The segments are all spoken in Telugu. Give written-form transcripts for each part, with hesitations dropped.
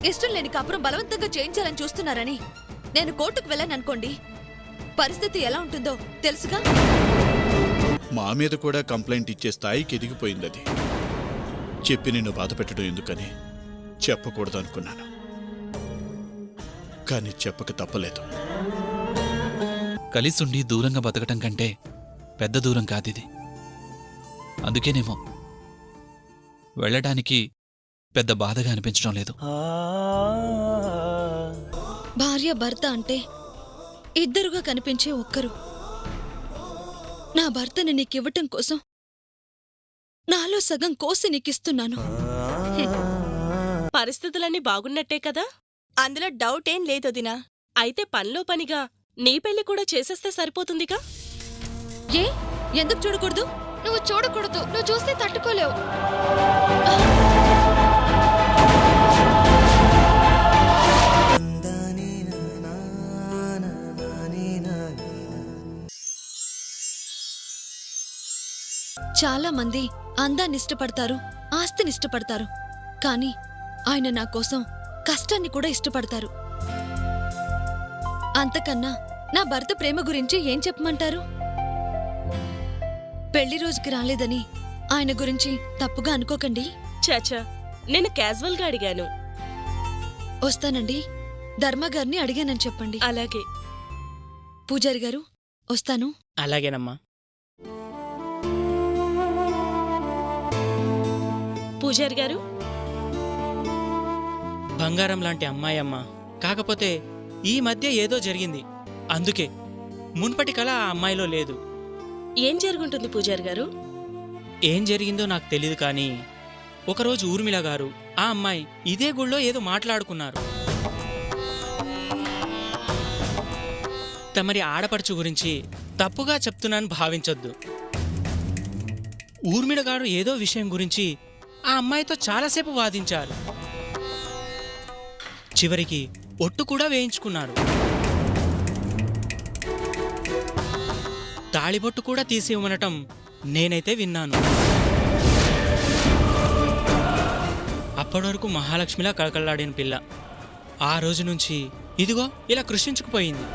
ఇష్టం లేని కాపురం బలవంతంగా చేయించాలని చూస్తున్నారని నేను కోర్టుకు వెళ్ళాననుకోండి, పరిస్థితి ఎలా ఉంటుందో తెలుసుగా. మా మీద కూడా కంప్లైంట్ ఇచ్చే స్థాయికి ఎదిగిపోయింది. అది చెప్పి నిన్ను బాధ పెట్టడం ఎందుకని చెప్పకూడదు అనుకున్నాను, కానీ చెప్పక తప్పలేదు. కలిసుండి దూరంగా బతకటం కంటే పెద్ద దూరం కాదిది. అందుకేనేమో వెళ్ళడానికి పెద్ద బాధగా అనిపించడం లేదు. భార్య భర్త అంటే ఇద్దరుగా కనిపించే ఒక్కరు. నా భర్తని నీకివ్వటం కోసం నాలో సగం కోసి నీకిస్తున్నాను. పరిస్థితులన్నీ బాగున్నట్టే కదా? అందులో డౌట్ ఏం లేదొదినా. అయితే పనిలో పనిగా నీ పెళ్లి కూడా చేసేస్తే సరిపోతుందిగా. ఏ ఎందుకు చూడకూడదు? నువ్వు చూడకూడదు, నువ్వు చూస్తే తట్టుకోలేవు. చాలా మంది అందాన్ని ఇష్టపడతారు, ఆస్తిని ఇష్టపడతారు, కానీ ఆయన నా కోసం కష్టాన్ని కూడా ఇష్టపడతారు. అంతకన్నా నా భర్త ప్రేమ గురించి ఏం చెప్పమంటారు? పెళ్లి రోజుకి రాలేదని ఆయన గురించి తప్పుగా అనుకోకండి. చాచా, నేను క్యాజువల్గా అడిగాను. వస్తానండి, ధర్మగారిని అడిగానని చెప్పండి. అలాగే. పూజారి గారు, వస్తాను. అలాగేనమ్మా. పూజారి గారు, బంగారం లాంటి అమ్మాయి అమ్మ. కాకపోతే ఈ మధ్య ఏదో జరిగింది, అందుకే మున్పటి కళ ఆ అమ్మాయిలో లేదు. ఏం జరుగుంటుంది పూజారి గారు? ఏం జరిగిందో నాకు తెలీదు, కానీ ఒకరోజు ఊర్మిళ గారు ఆ అమ్మాయి ఇదే గుళ్ళో ఏదో మాట్లాడుకున్నారు. తమరి ఆడపడుచు గురించి తప్పుగా చెప్తున్నాను భావించొద్దు. ఊర్మిళ గారు ఏదో విషయం గురించి ఆ అమ్మాయితో చాలాసేపు వాదించారు. చివరికి ఒట్టు కూడా వేయించుకున్నారు. తాళిబొట్టు కూడా తీసి ఇవ్వనటం నేనైతే విన్నాను. అప్పటి వరకు మహాలక్ష్మిలా కళకళలాడిన పిల్ల ఆ రోజు నుంచి ఇదిగో ఇలా కృషించుకుపోయింది.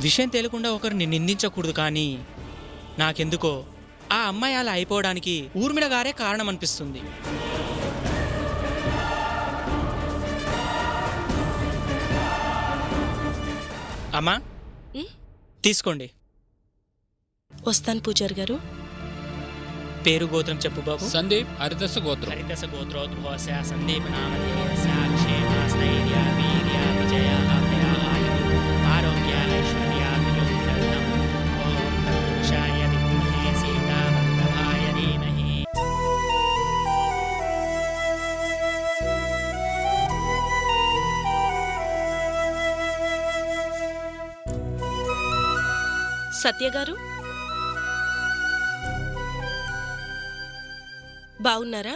విషయం తెలియకుండా ఒకరిని నిందించకూడదు, కానీ నాకెందుకో ఆ అమ్మాయి అలా అయిపోవడానికి ఊర్మిళ గారే కారణం అనిపిస్తుంది. అమ్మా, తీసుకోండి. వస్తాను పూజారి గారు. పేరు గోత్రం చెప్పు బాబు. సందీప్, హరిదశ గోత్రం. హరిదశ గోత్రోద్భవస్య సందీప్ నామధేయస్య క్షేమ స్థైర్య వీర్య విజయ అభయ ఆయుః ఆరోగ్య ఐశ్వర్యాభివృద్ధ్యర్థం ఓం తత్పురుషాయ విద్మహే సీతావల్లభాయ ధీమహి. సత్యగారు, బావున్నారా?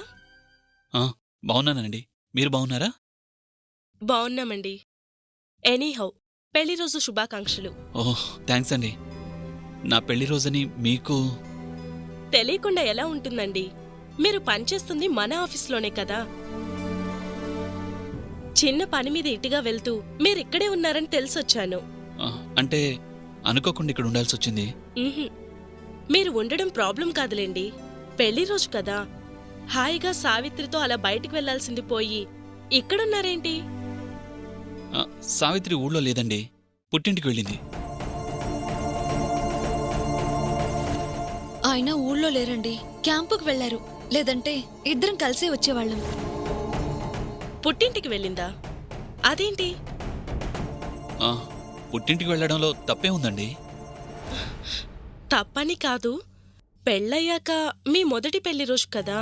బాగున్నానండి, మీరు బాగున్నారా? బావున్నామండి. ఎనీహౌ, పెళ్లి రోజు శుభాకాంక్షలు. ఓహ్, థ్యాంక్స్ అండి. నా పెళ్లి రోజని మీకు తెలియకుండా ఎలా ఉంటుందండి? మీరు పనిచేస్తుంది మన ఆఫీస్లోనే కదా. చిన్న పని మీద ఇటుగా వెళ్తూ మీరిక్కడే ఉన్నారని తెలిసొచ్చాను. అంటే అనుకోకుండా ఇక్కడ ఉండాల్సి వచ్చింది. మీరు ఉండడం ప్రాబ్లం కాదులేండి, పెళ్లి రోజు కదా. హాయిగా సావిత్రితో అలా బయటికి వెళ్లాల్సింది పోయి ఇక్కడున్నారేంటి? సావిత్రి ఊళ్ళో లేదండి, పుట్టింటికి వెళ్ళింది. ఆయన ఊళ్ళో లేరండి, క్యాంపుకు వెళ్లారు. లేదంటే ఇద్దరం కలిసే వచ్చేవాళ్ళం. పుట్టింటికి వెళ్ళిందా? అదేంటి? పుట్టింటికి వెళ్లడంలో తప్పే ఉందండి. తప్పని కాదు, పెళ్ళయ్యాక మీ మొదటి పెళ్లి రోజు కదా.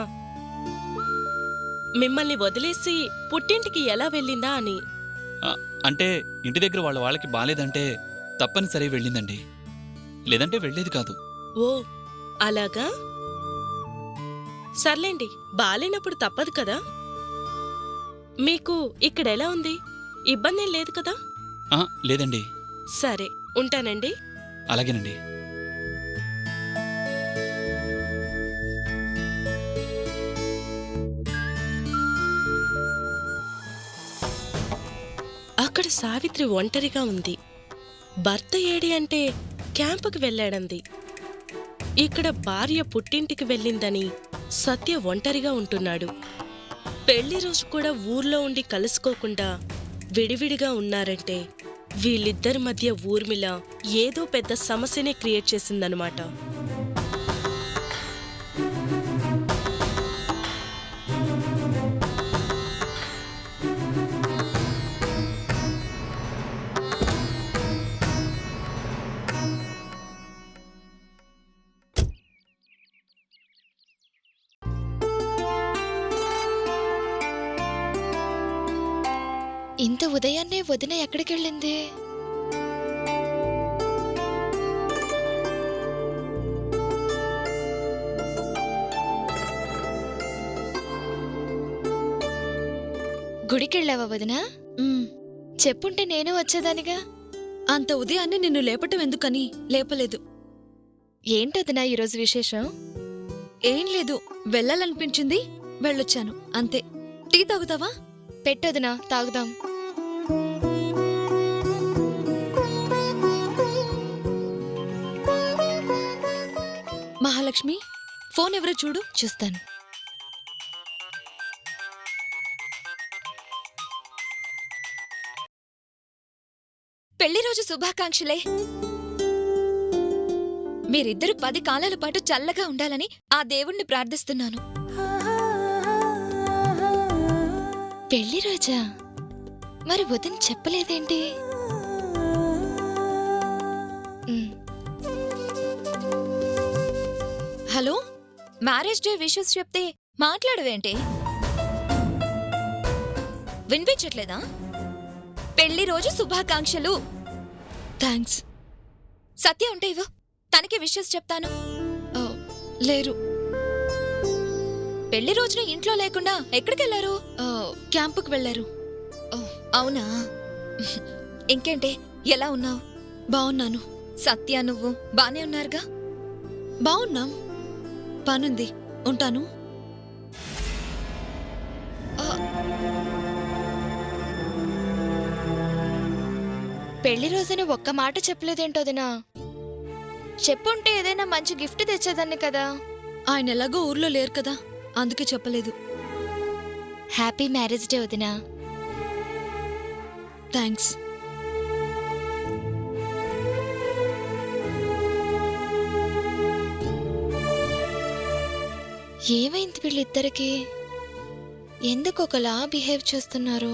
మిమ్మల్ని వదిలేసి పుట్టింటికి ఎలా వెళ్ళిందా అని. అంటే ఇంటి దగ్గర వాళ్ళకి బాలేదంటే తప్పనిసరి వెళ్ళిందండి, లేదంటే వెళ్లేది కాదు. ఓ అలాగా? సర్లేండి, బాలేనప్పుడు తప్పదు కదా. మీకు ఇక్కడెలా ఉంది? ఇబ్బందేం లేదు కదా? లేదండి. సరే, ఉంటానండి. అలాగేనండి. ఇక్కడ సావిత్రి ఒంటరిగా ఉంది. భర్త ఏడి అంటే క్యాంపుకి వెళ్ళాడంది. ఇక్కడ భార్య పుట్టింటికి వెళ్ళిందని సత్య ఒంటరిగా ఉంటున్నాడు. పెళ్లి రోజు కూడా ఊర్లో ఉండి కలుసుకోకుండా విడివిడిగా ఉన్నారంటే వీళ్ళిద్దరి మధ్య ఊర్మిళ ఏదో పెద్ద సమస్యనే క్రియేట్ చేసిందనమాట. ఇంత ఉదయాన్నే వదిన ఎక్కడికెళ్ళింది? గుడికెళ్ళావా వదినా? చెప్పుంటే నేను వచ్చేదానిగా. అంత ఉదయాన్నే నిన్ను లేపటం ఎందుకని లేపలేదు. ఏంటదినా ఈరోజు విశేషం? ఏం లేదు, వెళ్ళాలనిపించింది, వెళ్ళొచ్చాను అంతే. టీ తాగుతావా? పెట్టొదినా, తాగుదాం. మహాలక్ష్మి, ఫోన్ ఎవరో చూడు. చూస్తాను. పెళ్లి రోజు శుభాకాంక్షలే. మీరిద్దరు 10 కాలాల పాటు చల్లగా ఉండాలని ఆ దేవుణ్ణి ప్రార్థిస్తున్నాను. పెళ్లి రోజా? మరి వదిన చెప్పలేదేంటి? హలో, మ్యారేజ్ డే విషెస్ చెప్తే మాట్లాడవేంటి? వినిపించట్లేదా? పెళ్లి రోజు శుభాకాంక్షలు. థ్యాంక్స్. సత్య ఉంటే ఇవ్వు, తనకి విషెస్ చెప్తాను. లేరు. పెళ్లి రోజున ఇంట్లో లేకుండా ఎక్కడికెళ్లారు? క్యాంపుకు వెళ్ళారు. అవునా? ఇంకేంటి, ఎలా ఉన్నావు? బావున్నాను. సత్య నువ్వు బానే ఉన్నారుగా? బావున్నాం. పనుంది, ఉంటాను. పెళ్లి రోజున ఒక్క మాట చెప్పలేదేంటోదినా? చెప్పుంటే ఏదైనా మంచి గిఫ్ట్ తెచ్చేదాన్ని కదా. ఆయన ఎలాగో ఊర్లో లేరు కదా, అందుకే చెప్పలేదు. హ్యాపీ మ్యారేజ్ డే వదినా. థ్యాంక్స్. ఏమైంది వీళ్ళిద్దరికి? ఎందుకు ఒకలా బిహేవ్ చేస్తున్నారు?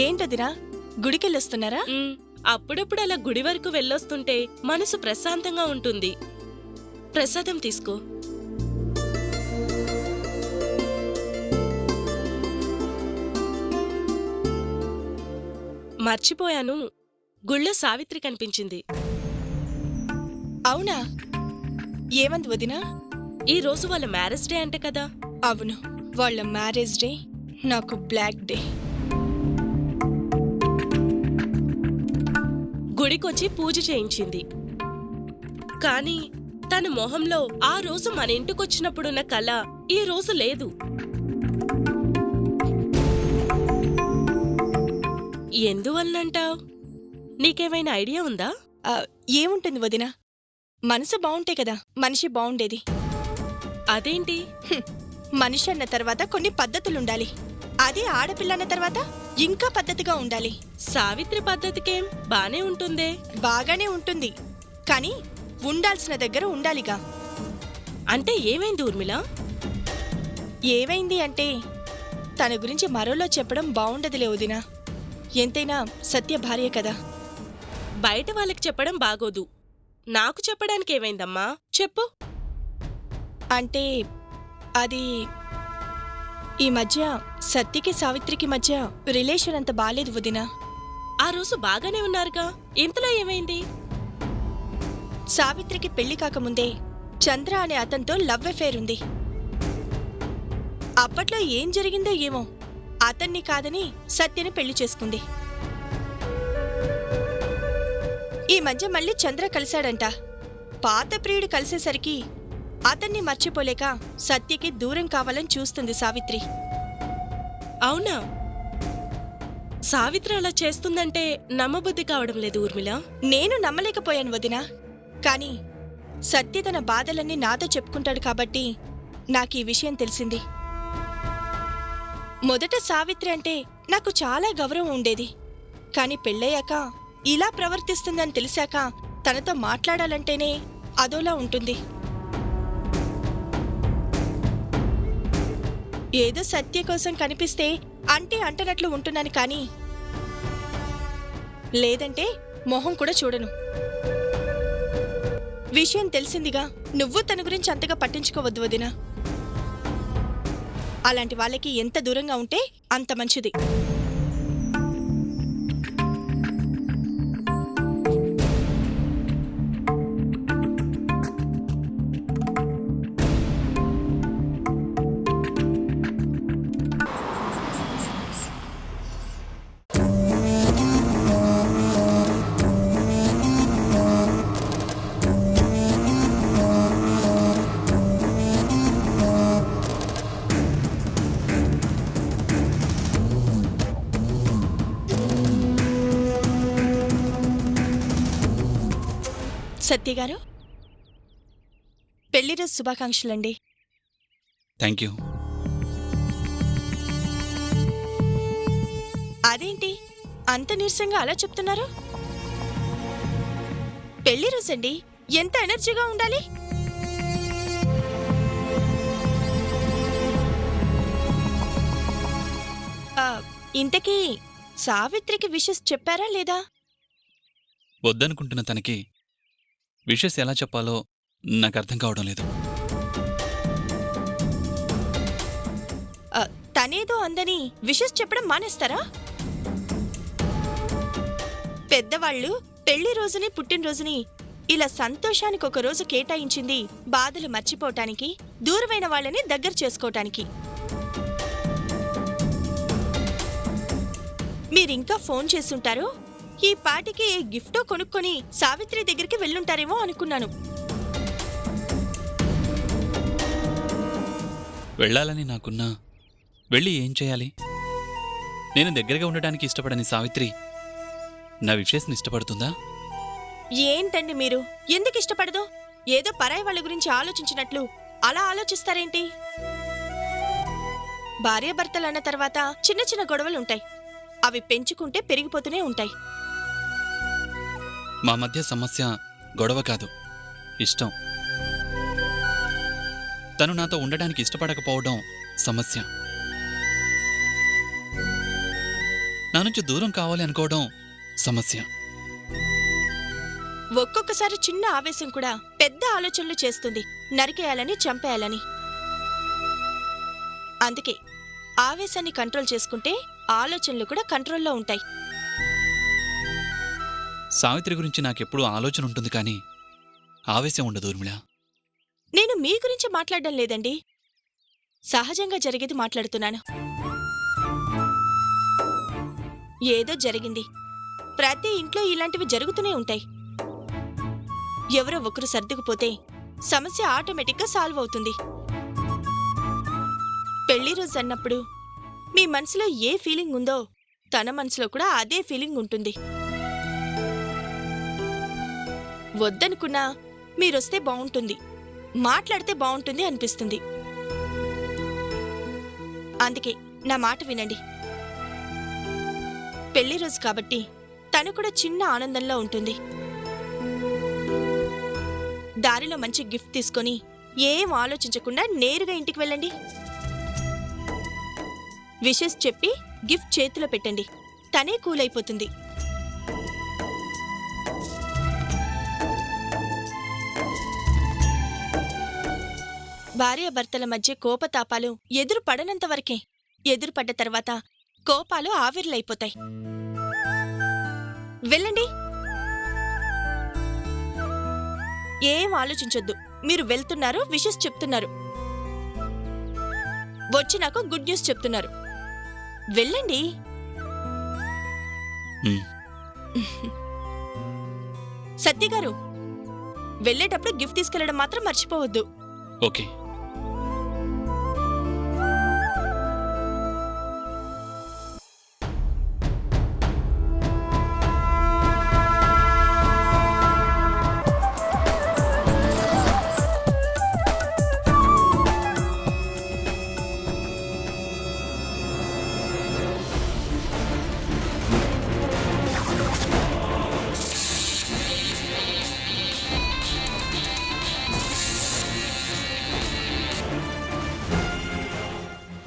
ఏంటదిరా, గుడికెళ్ళొస్తున్నారా? అప్పుడప్పుడు అలా గుడి వరకు వెళ్ళొస్తుంటే మనసు ప్రశాంతంగా ఉంటుంది. ప్రసాదం తీసుకో. మర్చిపోయాను, గుళ్ళో సావిత్రి కనిపించింది. అవునా? ఏమంది వదినా? ఈ రోజు వాళ్ళ మ్యారేజ్ డే అంట కదా. అవును, వాళ్ళ మ్యారేజ్ డే నాకు బ్లాక్ డే. గుడికొచ్చి పూజ చేయించింది. కాని తన మొహంలో ఆ రోజు మన ఇంటికొచ్చినప్పుడున్న కళ ఈ రోజు లేదు. ఎందువల్లంటావ్? నీకేమైనా ఐడియా ఉందా? ఏముంటుంది వదినా, మనసు బావుంటే కదా మనిషి బావుండేది. అదేంటి? మనిషి అన్న తర్వాత కొన్ని పద్ధతులుండాలి. అదే ఆడపిల్ల అన్న తర్వాత ఇంకా పద్ధతిగా ఉండాలి. సావిత్రి పద్ధతికేం బానే ఉంటుందే. బాగానే ఉంటుంది, కానీ ఉండాల్సిన దగ్గర ఉండాలిగా. అంటే ఏమైంది ఊర్మిళ? ఏమైంది అంటే తన గురించి మరోలో చెప్పడం బావుండదులే వదినా. ఎంతైనా సత్య భార్య కదా. బయట వాళ్ళకి చెప్పడం బాగోదు. నాకు చెప్పడానికి ఏమైందమ్మా, చెప్పు. అంటే అది ఈ మధ్య సత్యకి సావిత్రికి మధ్య రిలేషన్ అంత బాలేదు వదినా. ఆ రోజు బాగానే ఉన్నారుగా, ఇంతలో ఏమైంది? సావిత్రికి పెళ్లి కాకముందే చంద్ర అనే అతనితో లవ్ అఫేర్ ఉంది. అప్పట్లో ఏం జరిగిందో ఏమో, అతన్ని కాదని సత్యని పెళ్లి చేసుకుంది. ఈ మధ్య మళ్ళీ చంద్ర కలిశాడంట. పాత ప్రియుడు కలిసేసరికి అతన్ని మర్చిపోలేక సత్యకి దూరం కావాలని చూస్తుంది సావిత్రి. అవునా? సావిత్రి అలా చేస్తుందంటే నమ్మబుద్ధి కావడం లేదు ఊర్మిళ. నేను నమ్మలేకపోయాను వదినా. కాని సత్య తన బాధలన్నీ నాతో చెప్పుకుంటాడు కాబట్టి నాకు ఈ విషయం తెలిసింది. మొదట సావిత్రి అంటే నాకు చాలా గౌరవం ఉండేది. కాని పెళ్ళయ్యాక ఇలా ప్రవర్తిస్తుందని తెలిసాక తనతో మాట్లాడాలంటేనే అదోలా ఉంటుంది. ఏదో సత్య కోసం కనిపిస్తే అంటే అంటనట్లు ఉంటున్నాను కానీ లేదంటే మొహం కూడా చూడను. విషయం తెలిసిందిగా, నువ్వు తన గురించి అంతగా పట్టించుకోవద్దు వదినా. అలాంటి వాళ్ళకి ఎంత దూరంగా ఉంటే అంత మంచిది. సత్య గారు, పెళ్లిరోజు శుభాకాంక్షలండి. Thank you. అదేంటి అంత నీరసంగా అలా చెప్తున్నారు? పెళ్లి రోజండి, ఎంత ఎనర్జీగా ఉండాలి. ఇంతకీ సావిత్రికి విషెస్ చెప్పారా లేదా? వద్దనుకుంటున్న తనకి విషెస్ ఎలా చెప్పాలో నాకు అర్థం కావడం లేదు. తనేదో అందని విషెస్ చెప్పడం మానేస్తారా? పెద్దవాళ్ళు పెళ్లి రోజుని పుట్టినరోజుని ఇలా సంతోషానికి ఒక రోజు కేటాయించింది బాధలు మర్చిపోవటానికి, దూరమైన వాళ్ళని దగ్గర చేసుకోవటానికి. మీరింకా ఫోన్ చేసుంటారు. ఈ పాటికి ఏ గిఫ్టో కొనుక్కొని సావిత్రి దగ్గరికి వెళ్ళుంటారేమో అనుకున్నాను. వెళ్ళాలని నాకున్నా వెళ్ళి ఏం చేయాలి? నేను దగ్గరగా ఉండడానికి ఇష్టపడని సావిత్రి నా విషయస్ని ఇష్టపడుతుందా? ఏంటండి మీరు, ఎందుకు ఇష్టపడదు? ఏదో పరాయి వాళ్ళ గురించి ఆలోచించినట్లు అలా ఆలోచిస్తారేంటి? భార్యాభర్తలన్న తర్వాత చిన్న చిన్న గొడవలుంటాయి. అవి పెంచుకుంటే పెరిగిపోతూనే ఉంటాయి. మా మధ్య సమస్య గొడవ కాదు, ఇష్టం. తను నాతో ఉండడానికి ఇష్టపడకపోవడం సమస్య. నా నుంచి దూరం కావాలి అనుకోవడం సమస్య. ఒక్కొక్కసారి చిన్న ఆవేశం కూడా పెద్ద ఆలోచనలు చేస్తుంది, నరికేయాలని, చంపేయాలని. అందుకే ఆవేశాన్ని కంట్రోల్ చేసుకుంటే ఆలోచనలు కూడా కంట్రోల్లో ఉంటాయి. సావిత్రి గురించి నాకెప్పుడూ ఆలోచన ఉంటుంది కానీ ఆవేశం ఉండదు ఊర్మిళ. నేను మీ గురించి మాట్లాడడం లేదండి, సహజంగా జరిగేది మాట్లాడుతున్నాను. ఏదో జరిగింది. ప్రతి ఇంట్లో ఇలాంటివి జరుగుతూనే ఉంటాయి. ఎవరో ఒకరు సర్దుకుపోతే సమస్య ఆటోమేటిక్గా సాల్వ్ అవుతుంది. పెళ్లి రోజు అన్నప్పుడు మీ మనసులో ఏ ఫీలింగ్ ఉందో తన మనసులో కూడా అదే ఫీలింగ్ ఉంటుంది. వద్దనుకున్నా మీరొస్తే బావుంటుంది, మాట్లాడితే బావుంటుంది అనిపిస్తుంది. అందుకే నా మాట వినండి. పెళ్లి రోజు కాబట్టి తను కూడా చిన్న ఆనందంలో ఉంటుంది. దారిలో మంచి గిఫ్ట్ తీసుకొని ఏం ఆలోచించకుండా నేరుగా ఇంటికి వెళ్ళండి. విషెస్ చెప్పి గిఫ్ట్ చేతిలో పెట్టండి, తనే కూల్ అయిపోతుంది. భార్యాభర్తల మధ్య కోపతాపాలు ఎదురు పడనంత వరకే. ఎదురు పడ్డ తర్వాత కోపాలు ఆవిర్లైపోతాయి. వెళ్ళండి. ఏం ఆలోచించొద్దు. మీరు వెళ్తున్నారు, విషెస్ చెప్తున్నారు, వచ్చి నాకు గుడ్ న్యూస్ చెప్తున్నారు. వెళ్ళండి. సత్య గారు, వెళ్ళేటప్పుడు గిఫ్ట్ తీసుకెళ్లడం మాత్రం మర్చిపోవద్దు. ఓకే.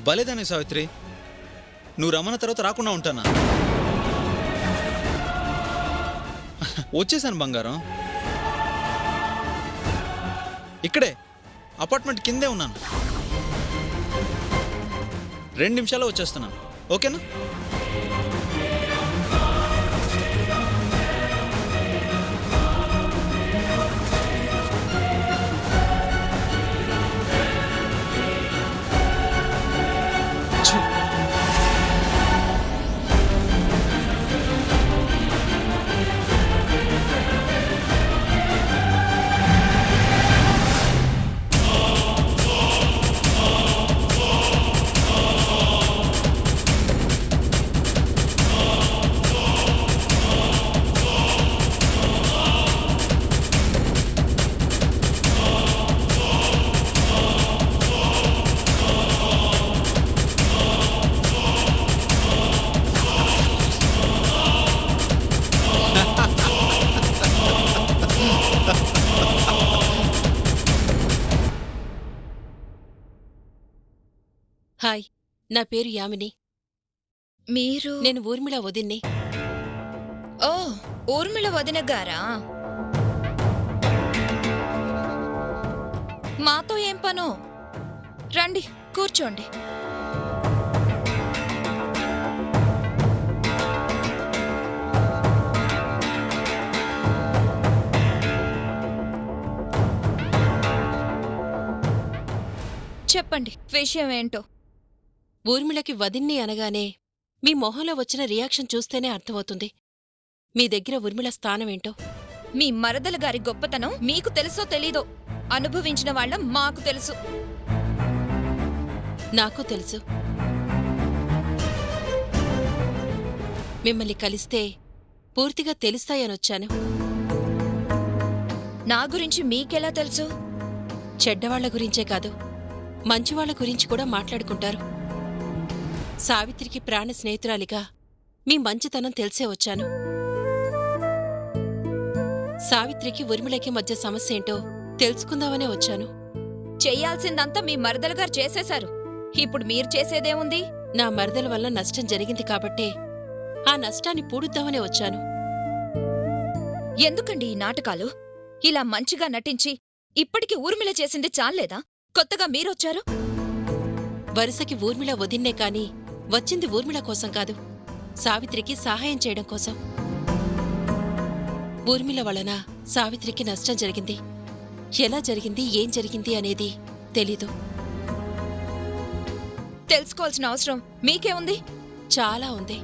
భలేదానే సావిత్రి, నువ్వు రమ్మన్న తర్వాత రాకుండా ఉంటానా? వచ్చేసాను బంగారం. ఇక్కడే అపార్ట్మెంట్ కిందే ఉన్నాను. 2 నిమిషాల్లో వచ్చేస్తున్నాను. ఓకేనా? హాయ్, నా పేరు యామిని. మీరు నేను ఊర్మిళ వదిన్ని. ఓ ఊర్మిళ వదిన గారా? మాతో ఏం పనో? రండి కూర్చోండి. చెప్పండి, విషయం ఏంటో. ఊర్మిళకి వదిన్ని అనగానే మీ మొహంలో వచ్చిన రియాక్షన్ చూస్తేనే అర్థమవుతుంది మీ దగ్గర ఊర్మిళ స్థానమేంటో. మీ మరదల గారి గొప్పతనం మీకు తెలుసో తెలీదో, అనుభవించిన వాళ్ళం మాకు తెలుసు. నాకు తెలుసు. మిమ్మల్ని కలిస్తే పూర్తిగా తెలుస్తాయనొచ్చాను. నా గురించి మీకెలా తెలుసు? చెడ్డవాళ్ల గురించే కాదు, మంచివాళ్ల గురించి కూడా మాట్లాడుకుంటారు. సావిత్రికి ప్రాణ స్నేహితురాలిగా మీ మంచితనం తెలిసే వచ్చాను. సావిత్రికి ఊర్మిళకి మధ్య సమస్య ఏంటో తెలుసుకుందామనే వచ్చాను. చెయ్యాల్సిందంతా మీ మరదల గారు చేసేశారు. ఇప్పుడు మీరు చేసేదేముంది? నా మరదల వల్ల నష్టం జరిగింది కాబట్టే ఆ నష్టాన్ని పూడుద్దామనే వచ్చాను. ఎందుకండి ఈ నాటకాలు? ఇలా మంచిగా నటించి ఇప్పటికి ఊర్మిళ చేసింది చాలేదా? కొత్తగా మీరొచ్చారు. వరుసకి ఊర్మిళ వదిన్నే కాని వచ్చింది ఊర్మిళ కోసం కాదు, సావిత్రికి సహాయం చేయడం కోసం. ఊర్మిళ వలన సావిత్రికి నష్టం జరిగింది. ఎలా జరిగింది, ఏం జరిగింది అనేది తెలీదు. తెలుసుకోవాల్సిన అవసరం మీకే ఉంది. చాలా ఉంది.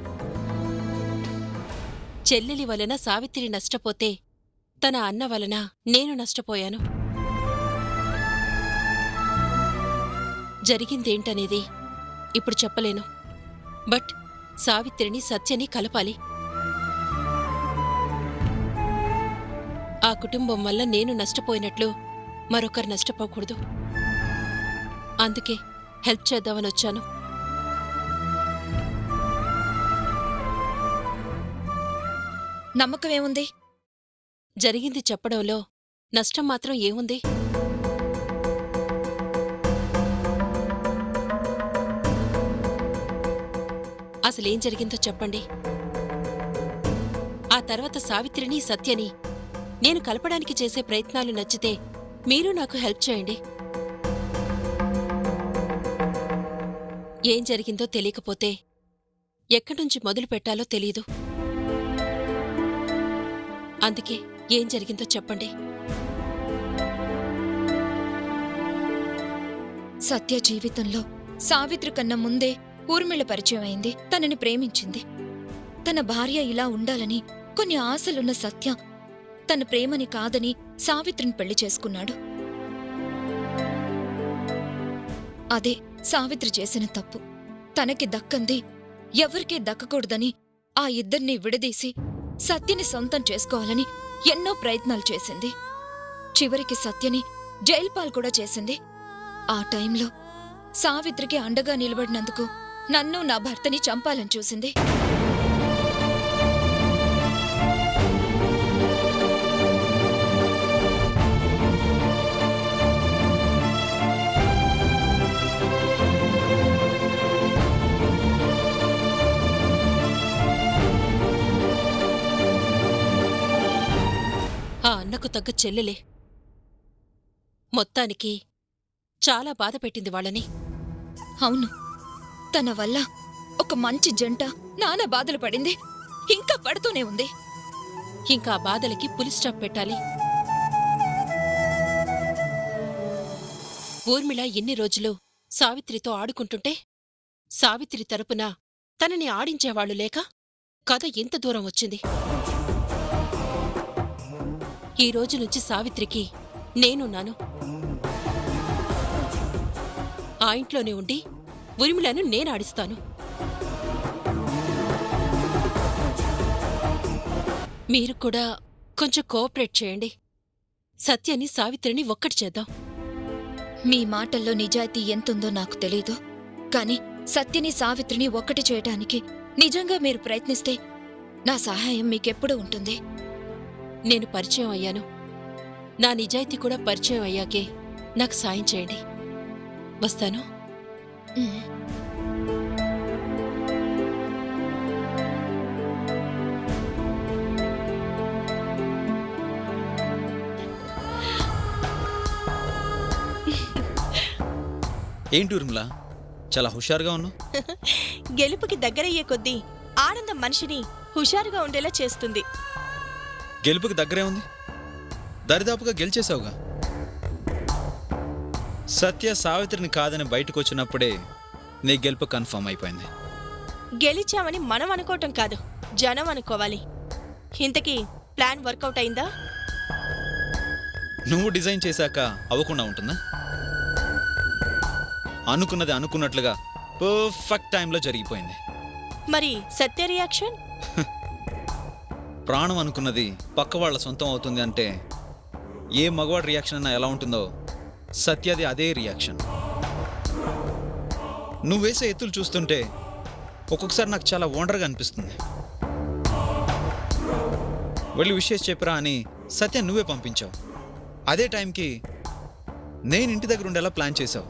చెల్లెలి వలన సావిత్రి నష్టపోతే తన అన్న వలన నేను నష్టపోయాను. జరిగిందేంటనేది ఇప్పుడు చెప్పలేను. బట్ సావిత్రిని సత్యని కలపాలి. ఆ కుటుంబం వల్ల నేను నష్టపోయినట్లు మరొకరు నష్టపోకూడదు. అందుకే హెల్ప్ చేద్దామనొచ్చాను. నమ్మకమేముంది? జరిగింది చెప్పడంలో నష్టం మాత్రం ఏముంది? అసలేం జరిగిందో చెప్పండి. ఆ తర్వాత సావిత్రిని సత్యని నేను కలపడానికి చేసే ప్రయత్నాలు నచ్చితే మీరు నాకు హెల్ప్ చేయండి. ఏం జరిగిందో తెలియకపోతే ఎక్కడ్నుంచి మొదలు పెట్టాలో తెలీదు. అందుకే ఏం జరిగిందో చెప్పండి. సత్య జీవితంలో సావిత్రి కన్నా ముందే ఊర్మిళ పరిచయం అయింది. తనని ప్రేమించింది. తన భార్య ఇలా ఉండాలని కొన్ని ఆశలున్న సత్య తన ప్రేమని కాదని సావిత్రిని పెళ్లి చేసుకున్నాడు. అదే సావిత్రి చేసిన తప్పు. తనకి దక్కంది ఎవరికీ దక్కకూడదని ఆ ఇద్దరినీ విడదీసి సత్యని సొంతం చేసుకోవాలని ఎన్నో ప్రయత్నాలు చేసింది. చివరికి సత్యని జైల్పాల్ కూడా చేసింది. ఆ టైంలో సావిత్రికి అండగా నిలబడినందుకు నన్ను నా భర్తని చంపాలని చూసింది. ఆ అన్నకు తగ్గ చెల్లెలే. మొత్తానికి చాలా బాధ పెట్టింది వాళ్ళని. అవును, తన వల్ల ఒక మంచి జంట నానా బాధలు పడింది, ఇంకా పడుతూనే ఉంది. ఇంకా ఆ బాధలకి పులి స్టాప్ పెట్టాలి. ఊర్మిళ ఎన్ని రోజులు సావిత్రితో ఆడుకుంటుంటే సావిత్రి తరపున తనని ఆడించేవాళ్లు లేక కథ ఎంత దూరం వచ్చింది. ఈ రోజు నుంచి సావిత్రికి నేనున్నాను. ఆ ఇంట్లోనే ఉండి ఊర్మిళను నేనాడిస్తాను. మీరు కూడా కొంచెం కోఆపరేట్ చేయండి. సత్యని సావిత్రిని ఒక్కటి చేద్దాం. మీ మాటల్లో నిజాయితీ ఎంతుందో నాకు తెలీదు, కాని సత్యని సావిత్రిని ఒక్కటి చేయటానికి నిజంగా మీరు ప్రయత్నిస్తే నా సహాయం మీకెప్పుడూ ఉంటుంది. నేను పరిచయం అయ్యాను. నా నిజాయితీ కూడా పరిచయం అయ్యాకే నాకు సాయం చేయండి. వస్తాను. ఉమ్. ఏంటి ఊర్మిళ, చాలా హుషారుగా ఉన్నావు. గెలుపుకి దగ్గరయ్యే కొద్దీ ఆనందం మనిషిని హుషారుగా ఉండేలా చేస్తుంది. గెలుపుకి దగ్గరే ఉంది, దరిదాపుగా గెలిచేశావుగా. సత్య సావిత్రిని కాదని బయటకు వచ్చినప్పుడే నీ గెలుపు కన్ఫర్మ్ అయిపోయింది. గెలిచామని మనం అనుకోవటం కాదు, జనం అనుకోవాలి. ఇంతకీ ప్లాన్ వర్కౌట్ అయిందా? నువ్వు డిజైన్ చేశాక అవ్వకుండా ఉంటుందా? అనుకున్నది అనుకున్నట్లుగా పర్ఫెక్ట్ టైంలో జరిగిపోయింది. మరి సత్య రియాక్షన్? ప్రాణం అనుకున్నది పక్క వాళ్ళ సొంతం అవుతుంది అంటే ఏ మగవాడి రియాక్షన్ అన్నా ఎలా ఉంటుందో సత్యది అదే రియాక్షన్. నువ్వు వేసే ఎత్తులు చూస్తుంటే ఒక్కొక్కసారి నాకు చాలా వండర్గా అనిపిస్తుంది. వెళ్ళి విషయం చెప్పరా అని సత్య నువ్వే పంపించావు. అదే టైంకి నేను ఇంటి దగ్గర ఉండేలా ప్లాన్ చేశావు.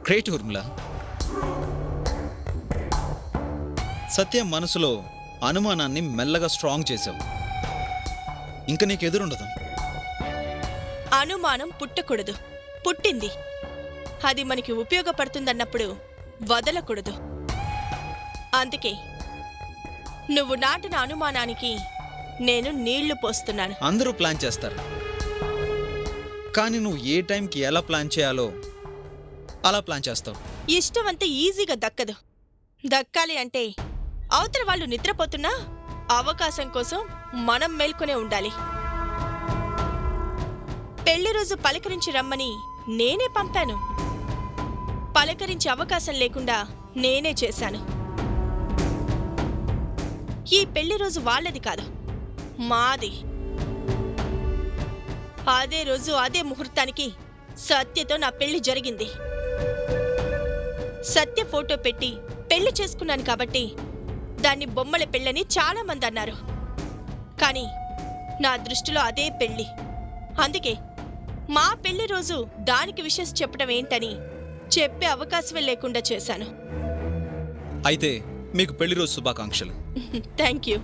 గ్రేట్ ఊర్మిళ. సత్య మనసులో అనుమానాన్ని మెల్లగా స్ట్రాంగ్ చేశావు. ఇంకా నీకు ఎదురుండదు. అనుమానం పుట్టకూడదు, పుట్టింది. అది మనకి ఉపయోగపడుతుందన్నప్పుడు వదలకూడదు. అందుకే నువ్వు నాటిన అనుమానానికి నేను నీళ్లు పోస్తున్నాను. అందరూ ప్లాన్ చేస్తారు, కానీ నువ్వు ఏ టైంకి ఎలా ప్లాన్ చేయాలో అలా ప్లాన్ చేస్తావు. ఇష్టం అంతే ఈజీగా దక్కదు. దక్కాలి అంటే అవతల వాళ్ళు నిద్రపోతున్నా అవకాశం కోసం మనం మేల్కొనే ఉండాలి. పెళ్లి రోజు పలకరించి రమ్మని నేనే పంపాను. పలకరించి అవకాశం లేకుండా నేనే చేశాను. ఈ పెళ్లి రోజు వాళ్ళది కాదు, మాది. అదే రోజు అదే ముహూర్తానికి సత్యతో నా పెళ్లి జరిగింది. సత్య ఫోటో పెట్టి పెళ్లి చేసుకున్నాను కాబట్టి దాన్ని బొమ్మల పెళ్ళని చాలా మంది అన్నారు. కానీ నా దృష్టిలో అదే పెళ్లి. అందుకే మా పెళ్లి రోజు దానికి విషెస్ చెప్పడం ఏంటని చెప్పే అవకాశమే లేకుండా చేశాను. అయితే మీకు పెళ్లి రోజు శుభాకాంక్షలు. Thank you.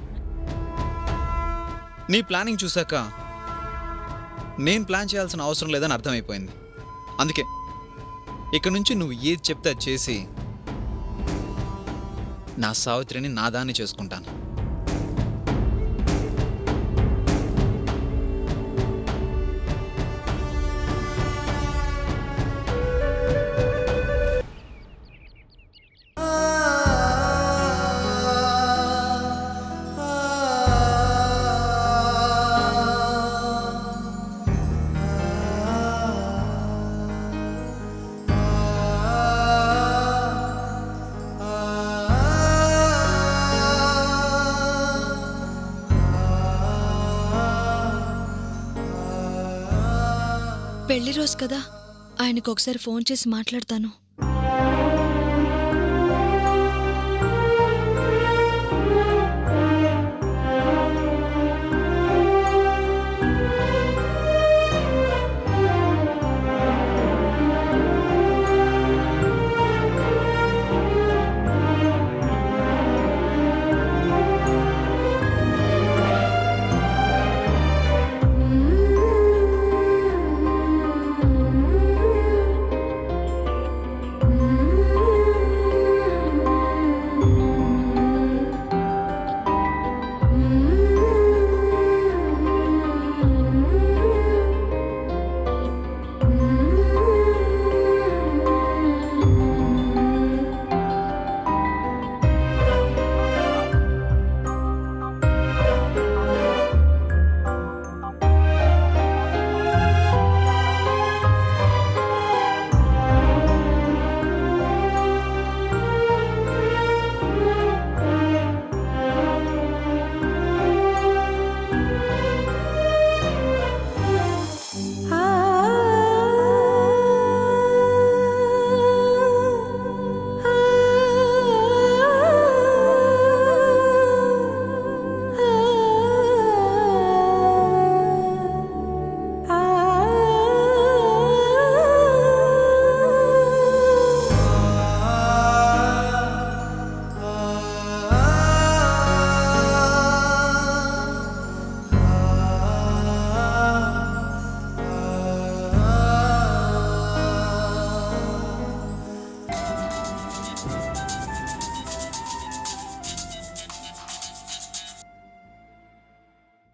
నీ ప్లానింగ్ చూశాక నేను ప్లాన్ చేయాల్సిన అవసరం లేదని అర్థమైపోయింది. అందుకే ఇక నుంచి నువ్వు ఏది చెప్తే అది చేసి నా సావిత్రిని నాదాన్ని చేసుకుంటాను. పెళ్లి రోజు కదా, ఆయనకు ఒకసారి ఫోన్ చేసి మాట్లాడతాను.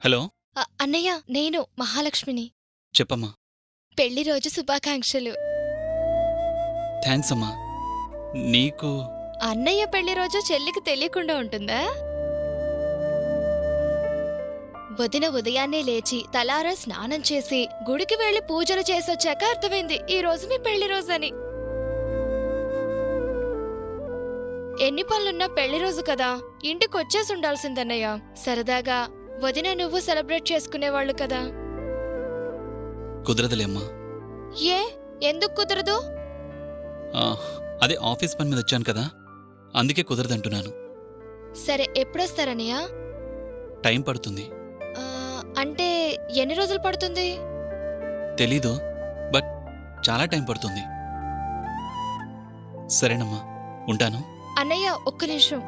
హలో, అన్నయ్య, నేను మహాలక్ష్మిని. చెప్పమ్మా. పెళ్లి రోజు శుభాకాంక్షలు. థ్యాంక్స్ అమ్మా. నీకు అన్నయ్య పెళ్లి రోజు చెల్లికి తెలియకుండా ఉంటుందా? వదిన ఉదయాన్నే లేచి తలారా స్నానం చేసి గుడికి వెళ్లి పూజలు చేసొచ్చాక అర్థమైంది ఈ రోజు మీ పెళ్లి రోజని. ఎన్ని పనులున్నా పెళ్లి రోజు కదా, ఇంటికొచ్చేసి ఉండాల్సిందన్నయ్య. సరదాగా వదిన నువ్వు సెలబ్రేట్ చేసుకునేవాళ్లు కదా. కుదరదులేమ్మా. ఏ, ఎందుకు కుదరదు? అదే ఆఫీస్ పని మీద వచ్చాను కదా, అందుకే కుదరదంటున్నాను. సరే, ఎప్పుడొస్తారన్నయ్య? టైం పడుతుంది. అంటే ఎన్ని రోజులు పడుతుంది? తెలీదు, బట్ చాలా టైం పడుతుంది. సరేనమ్మా, ఉంటాను. అన్నయ్య, ఒక్క నిమిషం.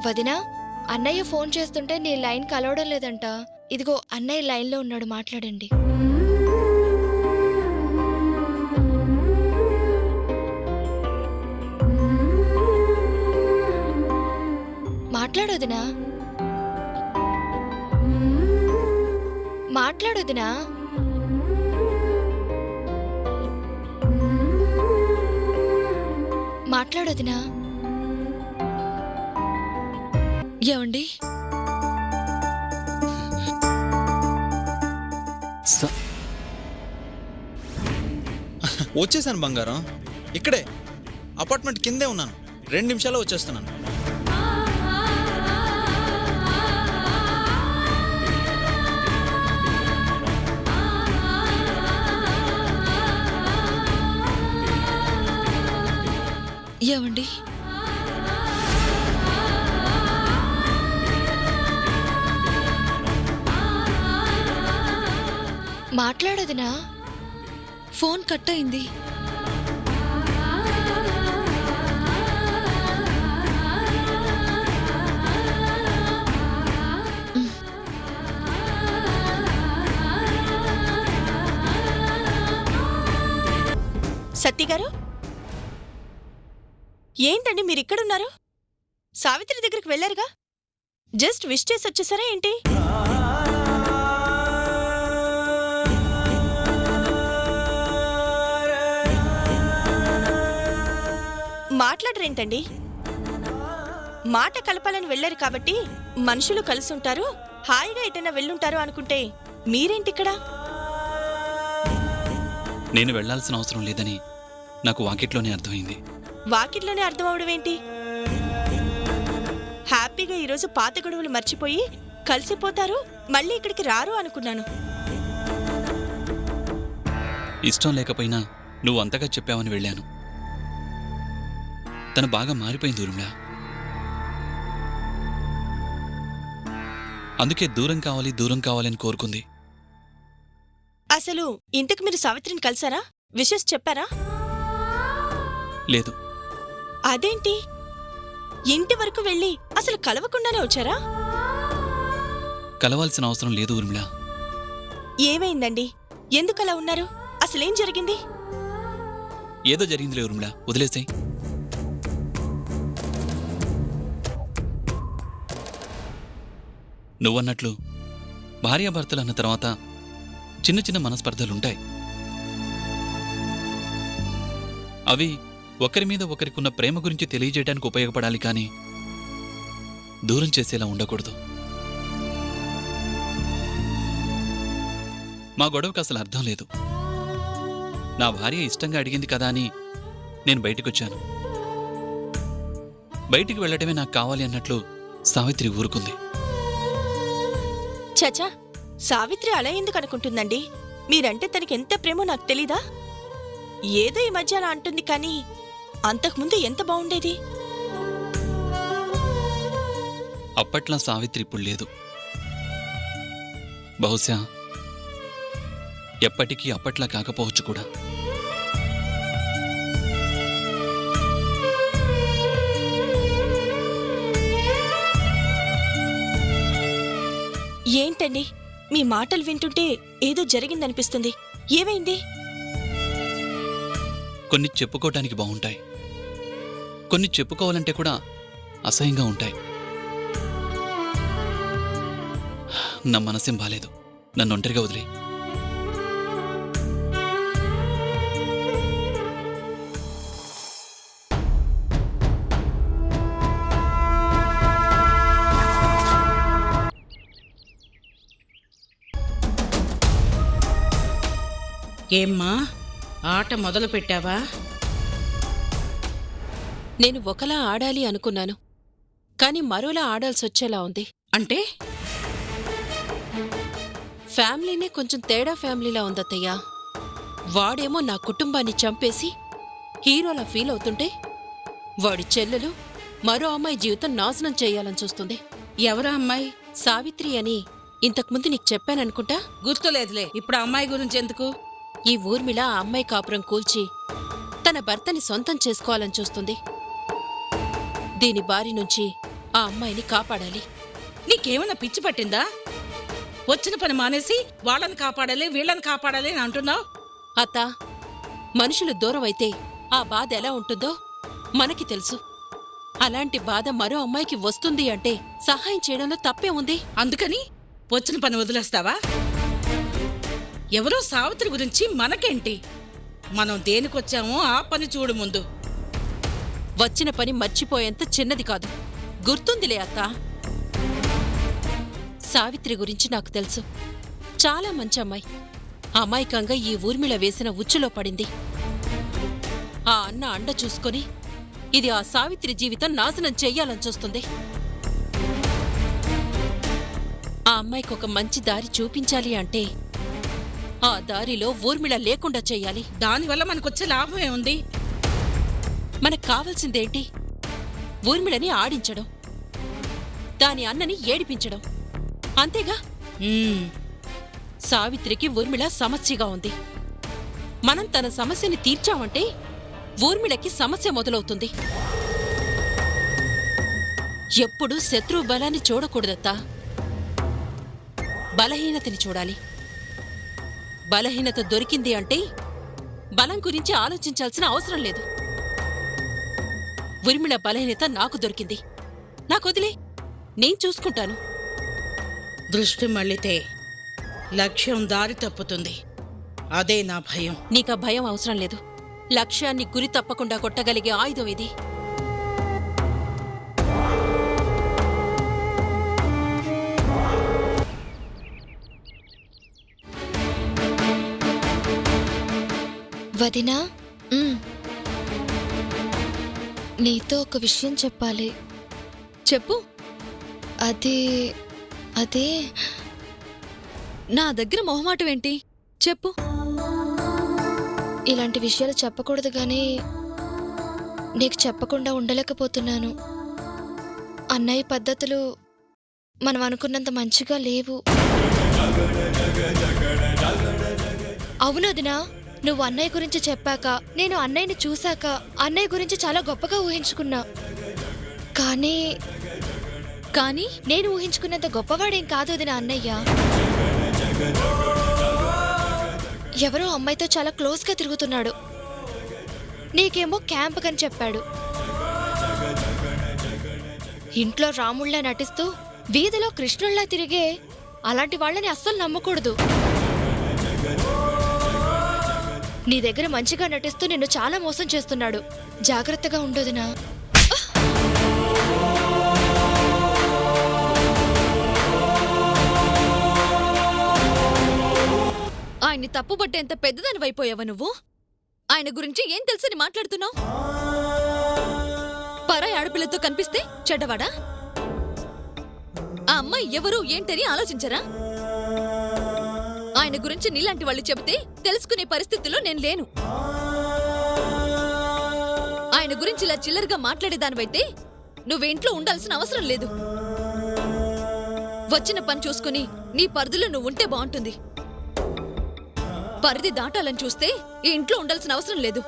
వదినా, అన్నయ్య ఫోన్ చేస్తుంటే నీ లైన్ కలవడం లేదంట. ఇదిగో అన్నయ్య లైన్లో ఉన్నాడు, మాట్లాడండి. మాట్లాడొదినా, మాట్లాడొదినా. మాట్లాడొదినా. ఏమండి? వచ్చేసాను బంగారం. ఇక్కడే అపార్ట్మెంట్ కిందే ఉన్నాను. 2 నిమిషాల్లో వచ్చేస్తున్నాను. ఏమండి? మాట్లాడొదినా. ఫోన్ కట్ అయింది. సత్తిగారు, ఏంటండి మీరిక్కడున్నారు? సావిత్రి దగ్గరికి వెళ్ళారుగా, జస్ట్ విష్ చేసి వచ్చేసారా ఏంటి? మాట్లాడరేంటండి? మాట కలపాలని వెళ్ళారు కాబట్టి మనుషులు కలిసుంటారు, హాయిగా ఎటైనా వెళ్ళుంటారు అనుకుంటే మీరేంటిక్కడ? నేను వెళ్లాల్సిన అవసరం లేదని నాకు వాకిట్లోనే అర్థమైంది. వాకిట్లోనే అర్థం అవడమేంటి? హ్యాపీగా ఈరోజు పాత గొడవలు మర్చిపోయి కలిసిపోతారు, మళ్ళీ ఇక్కడికి రారు అనుకున్నాను. ఇష్టం లేకపోయినా నువ్వు అంతగా చెప్పావని వెళ్ళాను. తను బాగా మారిపోయింది ఊర్మిళ. అందుకే దూరం కావాలి అని కోరుకుంది. అసలు ఇంతకు మీరు సావిత్రిని కలిసారా? విషెస్ చెప్పారా? లేదు. అదేంటి, ఇంటి వరకు వెళ్ళి అసలు కలవకుండానే వచ్చారా? కలవాల్సిన అవసరం లేదు ఊర్మిళ. ఏమైందండి? ఎందుకలా ఉన్నారు? అసలేం జరిగింది? ఏదో జరిగిందిలే ఊర్మిళ, వదిలేసాయి. నువ్వన్నట్లు భార్యాభర్తలు అన్న తర్వాత చిన్న చిన్న మనస్పర్ధలుంటాయి. అవి ఒకరి మీద ఒకరికున్న ప్రేమ గురించి తెలియజేయడానికి ఉపయోగపడాలి, కానీ దూరం చేసేలా ఉండకూడదు. మా గొడవకు అసలు అర్థం లేదు. నా భార్య ఇష్టంగా అడిగింది కదా అని నేను బయటికొచ్చాను. బయటికి వెళ్లటమే నాకు కావాలి అన్నట్లు సావిత్రి ఊరుకుంది. చచా, సావిత్రి అలా ఎందుకు అనుకుంటుందండి? మీరంటే తనకెంత ప్రేమో నాకు తెలీదా? ఏదో ఈ మధ్య అలా అంటుంది, కానీ అంతకుముందు ఎంత బావుండేది. అప్పట్లా సావిత్రి ఇప్పుడు లేదు. బహుశా ఎప్పటికీ అప్పట్లా కాకపోవచ్చు కూడా. ఏంటండి, మీ మాటలు వింటుంటే ఏదో జరిగిందనిపిస్తుంది. ఏమైంది? కొన్ని చెప్పుకోవటానికి బాగుంటాయి, కొన్ని చెప్పుకోవాలంటే కూడా అసహ్యంగా ఉంటాయి. నా మనసేం బాలేదు, నన్ను ఒంటరిగా వదిలే. ఏమ్మా, ఆట మొదలు పెట్టావా? నేను ఒకలా ఆడాలి అనుకున్నాను, కాని మరోలా ఆడాల్సొచ్చేలా ఉంది. అంటే ఫ్యామిలీనే కొంచెం తేడా ఫ్యామిలీలా ఉందత్తయ్యా. వాడేమో నా కుటుంబాన్ని చంపేసి హీరోలా ఫీల్ అవుతుంటే, వాడి చెల్లెలు మరో అమ్మాయి జీవితం నాశనం చేయాలని చూస్తుంది. ఎవరా అమ్మాయి? సావిత్రి అని ఇంతకుముందు నీకు చెప్పాననుకుంటా. గుర్తులేదులే, ఇప్పుడు అమ్మాయి గురించి ఎందుకు? ఈ ఊర్మిళ ఆ అమ్మాయి కాపురం కూల్చి తన భర్తని సొంతం చేసుకోవాలని చూస్తుంది. దీని బారి నుంచి ఆ అమ్మాయిని కాపాడాలి. నీకేమైనా పిచ్చి పట్టిందా? వచ్చిన పని మానేసి వాళ్ళని కాపాడాలి వీళ్ళని కాపాడాలి అని అంటున్నావు. అత్త, మనుషులు దూరం అయితే ఆ బాధ ఎలా ఉంటుందో మనకి తెలుసు. అలాంటి బాధ మరో అమ్మాయికి వస్తుంది అంటే సహాయం చేయడంలో తప్పే ఉంది. అందుకని వచ్చిన పని వదిలేస్తావా? ఎవరో సావిత్రి గురించి మనకేంటి? మనం దేనికొచ్చామో ఆ పని చూడు ముందు. వచ్చిన పని మర్చిపోయేంత చిన్నది కాదు, గుర్తుందిలే అత్త. సావిత్రి గురించి నాకు తెలుసు. చాలా మంచి అమ్మాయి. అమాయకంగా ఈ ఊర్మిళ వేసిన ఉచ్చులో పడింది. ఆ అన్న అండ చూసుకొని ఇది ఆ సావిత్రి జీవితం నాశనం చెయ్యాలని చూస్తుంది. ఆ అమ్మాయికి ఒక మంచి దారి చూపించాలి అంటే ఆ దారిలో ఊర్మిళ లేకుండా చెయ్యాలి. దానివల్ల మనకొచ్చే లాభం ఏముంది? మనకు కావాల్సిందేంటి? ఊర్మిళని ఆడించడం, దాని అన్నని ఏడిపించడం, అంతేగా. సావిత్రికి ఊర్మిళ సమస్యగా ఉంది. మనం తన సమస్యని తీర్చామంటే ఊర్మిళకి సమస్య మొదలవుతుంది. ఎప్పుడూ శత్రువు బలాన్ని చూడకూడదత్తా, బలహీనతని చూడాలి. బలహీనత దొరికింది అంటే బలం గురించి ఆలోచించాల్సిన అవసరం లేదు. ఊర్మిళ బలహీనత నాకు దొరికింది, నాకొదిలే, నేను చూసుకుంటాను. దృష్టి మళ్ళితే లక్ష్యం దారి తప్పుతుంది. అదే నా భయం. నీకా భయం అవసరం లేదు. లక్ష్యాన్ని గురి తప్పకుండా కొట్టగలిగే ఆయుధం ఇది. వదినా, నీతో ఒక విషయం చెప్పాలి. చెప్పు. అదే నా దగ్గర మొహమాటం ఏంటి? చెప్పు. ఇలాంటి విషయాలు చెప్పకూడదు కానీ నీకు చెప్పకుండా ఉండలేకపోతున్నాను. అన్నయ్య పద్ధతులు మనం అనుకున్నంత మంచిగా లేవు. అవును వదినా, నువ్వు అన్నయ్య గురించి చెప్పాక నేను అన్నయ్యని చూశాక అన్నయ్య గురించి చాలా గొప్పగా ఊహించుకున్నా. కానీ కానీ నేను ఊహించుకున్నంత గొప్పవాడేం కాదు వదినా అన్నయ్య. ఎవరో అమ్మాయితో చాలా క్లోజ్గా తిరుగుతున్నాడు. నీకేమో క్యాంప్ కని చెప్పాడు. ఇంట్లో రాముళ్ళ నటిస్తూ వీధిలో కృష్ణుళ్ళ తిరిగే అలాంటి వాళ్ళని అస్సలు నమ్మకూడదు. నీ దగ్గర మంచిగా నటిస్తూ నిన్ను చాలా మోసం చేస్తున్నాడు. జాగ్రత్తగా ఉండొదినా. ఆయన్ని తప్పుబట్టేంత పెద్దదానివైపోయావా నువ్వు? ఆయన గురించి ఏం తెలుసని మాట్లాడుతున్నావు? పరాయి ఆడపిల్లతో కనిపిస్తే చెడ్డవాడా? ఆ అమ్మాయి ఎవరు ఏంటని ఆలోచించరా? ఆయన గురించి నీలాంటి వాళ్ళు చెబితే తెలుసుకునే పరిస్థితిలో నేను లేను. ఆయన గురించి ఇలా చిల్లరగా మాట్లాడేదానివైతే నువ్వేంట్లో ఉండాల్సిన అవసరం లేదు. వచ్చిన పని చూసుకుని నీ పరిధిలో నువ్వు ఉంటే బాగుంటుంది. పరిధి దాటాలని చూస్తే ఈ ఇంట్లో ఉండాల్సిన అవసరం లేదు.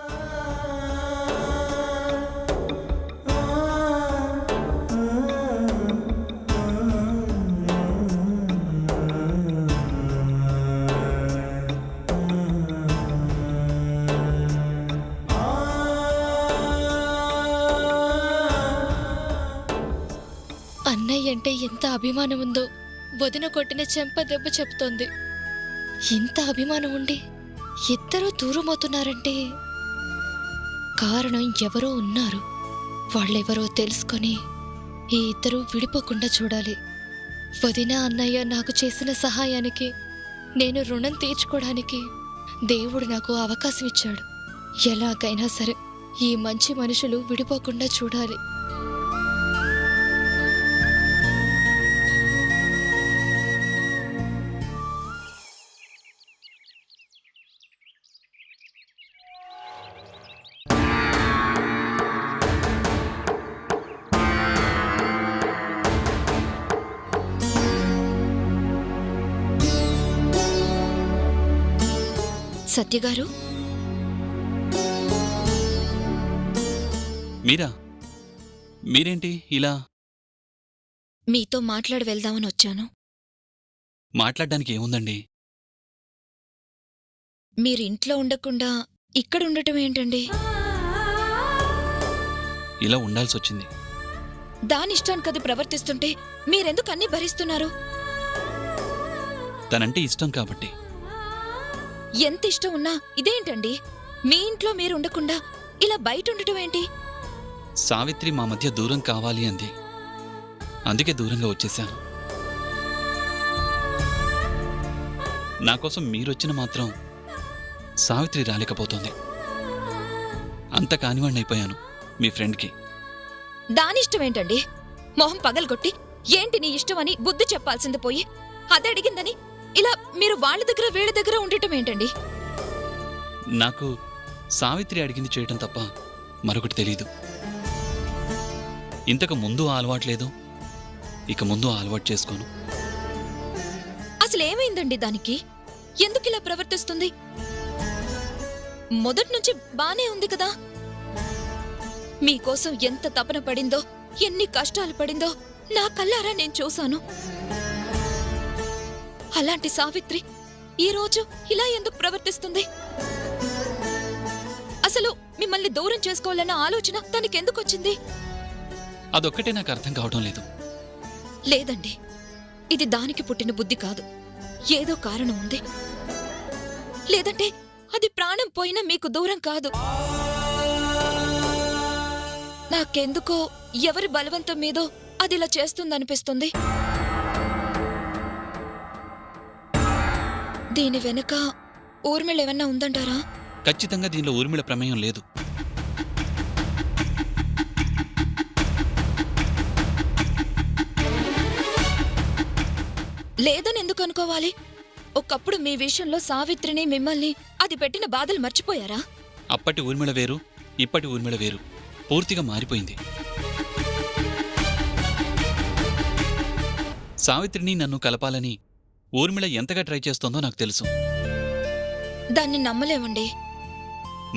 అన్నయ్య అంటే ఎంత అభిమానం ఉందో వదిన కొట్టిన చెంప దెబ్బ చెప్తోంది. ఇంత అభిమానం ఉండి ఇద్దరూ దూరమవుతున్నారంటే కారణం ఎవరో ఉన్నారు. వాళ్ళెవరో తెలుసుకొని ఈ ఇద్దరూ విడిపోకుండా చూడాలి. వదిన అన్నయ్య నాకు చేసిన సహాయానికి నేను రుణం తీర్చుకోవడానికి దేవుడు నాకు అవకాశం ఇచ్చాడు. ఎలాగైనా సరే ఈ మంచి మనుషులు విడిపోకుండా చూడాలి. సత్యగారు, మీరేంటి ఇలా? మీతో మాట్లాడి వెళ్దామని వచ్చాను. మాట్లాడడానికి ఏముందండి? మీరు ఇంట్లో ఉండకుండా ఇక్కడ ఉండటం ఏంటండి? ఇలా ఉండాల్సొచ్చింది. దానిష్టానికి అది ప్రవర్తిస్తుంటే మీరెందుకు అన్నీ భరిస్తున్నారు? తనంటే ఇష్టం కాబట్టి. ఎంత ఇష్టం ఉన్నా ఇదేంటండి? మీ ఇంట్లో మీరు ఉండకుండా ఇలా బయట ఉండటం ఏంటి? సావిత్రి మా మధ్య దూరం కావాలి అంది. అందుకే దూరంగా వచ్చేశాను. నాకోసం మీరొచ్చిన మాత్రం సావిత్రి రాలేకపోతోంది. అంత కానివాణ్ణి అయిపోయాను మీ ఫ్రెండ్కి. దానిష్టం ఏంటండి? మొహం పగలగొట్టి ఏంటి నీ ఇష్టమని బుద్ధి చెప్పాల్సింది పోయి అదే అడిగిందని ఇలా మీరు వాళ్ళ దగ్గర వీళ్ళ దగ్గర ఉండటం ఏంటండి? నాకు సావిత్రి అడిగింది చేయటం తప్ప మరొకటి తెలీదు. ఇంతకు ముందు ఆ అలవాట్లేదు, ఇక ముందు ఆ అలవాటు చేసుకోను. అసలేమైందండి దానికి? ఎందుకిలా ప్రవర్తిస్తుంది? మొదట్నుంచి బానే ఉంది కదా. మీకోసం ఎంత తపన పడిందో, ఎన్ని కష్టాలు పడిందో నా కళ్ళారా నేను చూశాను. అలాంటి సావిత్రి ఈరోజు ఇలా ఎందుకు ప్రవర్తిస్తుంది? అసలు మిమ్మల్ని దూరం చేసుకోవాలన్న ఆలోచన తనకెందుకొచ్చింది? అదొక్కటే నాకు అర్థం కావడం లేదు. లేదండి, ఇది దానికి పుట్టిన బుద్ధి కాదు. ఏదో కారణం ఉంది. లేదంటే అది ప్రాణం పోయినా మీకు దూరం కాదు. నాకెందుకో ఎవరి బలవంతం మీదో అదిలా చేస్తుందనిపిస్తుంది. దీని వెనుక ఊర్మిళ ఏమన్నా ఉందంటారా? ఖచ్చితంగా దీనిలో ఊర్మిళ ప్రమేయం లేదు. లేదని ఎందుకు అనుకోవాలి? ఒకప్పుడు మీ విషయంలో సావిత్రిని మిమ్మల్ని అది పెట్టిన బాధలు మర్చిపోయారా? అప్పటి ఊర్మిళ వేరు, ఇప్పటి ఊర్మిళ వేరు. పూర్తిగా మారిపోయింది. సావిత్రిని నన్ను కలపాలని ఊర్మిళ ఎంతగా ట్రై చేస్తోందో నాకు తెలుసు. దాన్ని నమ్మలేమండి.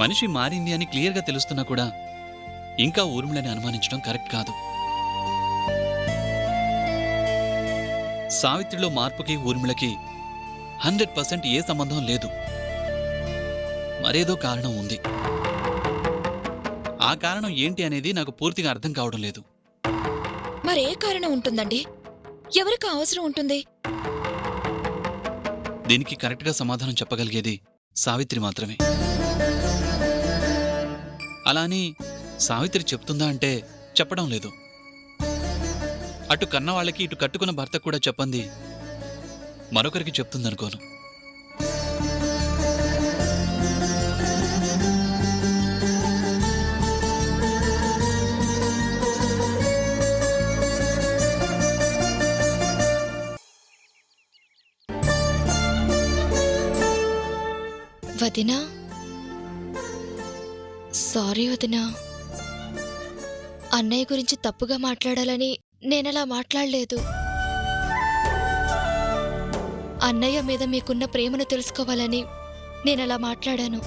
మనిషి మారింది అని క్లియర్గా తెలుస్తున్నా కూడా ఇంకా ఊర్మిళని అనుమానించడం కరెక్ట్ కాదు. సావిత్రిలో మార్పుకి ఊర్మిళకి 100% ఏ సంబంధం లేదు. మరేదో కారణం ఉంది. ఆ కారణం ఏంటి అనేది నాకు పూర్తిగా అర్థం కావడం లేదు. మరే కారణం ఉంటుందండి? ఎవరికి అవసరం ఉంటుంది? దీనికి కరెక్ట్గా సమాధానం చెప్పగలిగేది సావిత్రి మాత్రమే. అలాని సావిత్రి చెప్తుందా అంటే చెప్పడం లేదు. అటు కన్నవాళ్ళకి ఇటు కట్టుకున్న భర్త కూడా చెప్పంది మరొకరికి చెప్తుందనుకోను. వదినా, సారీ వదినా. అన్నయ్య గురించి తప్పుగా మాట్లాడాలని నేనలా మాట్లాడలేదు. అన్నయ్య మీద మీకున్న ప్రేమను తెలుసుకోవాలని నేనలా మాట్లాడాను.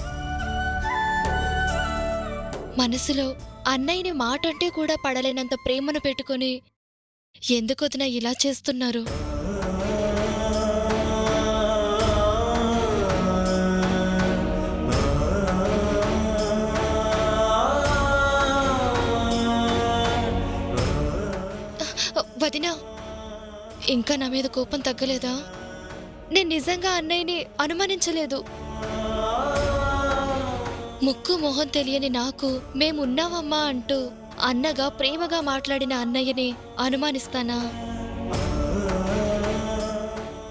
మనసులో అన్నయ్యని మాట అంటే కూడా పడలేనంత ప్రేమను పెట్టుకుని ఎందుకు వదినా ఇలా చేస్తున్నారు? వదినా, ఇంకా నా మీద కోపం తగ్గలేదా? నేను నిజంగా అన్నయ్యని అనుమానించలేదు. ముక్కు మొహం తెలియని నాకు మేమున్నావమ్మా అంటూ అన్నగా ప్రేమగా మాట్లాడిన అన్నయ్యని అనుమానిస్తానా?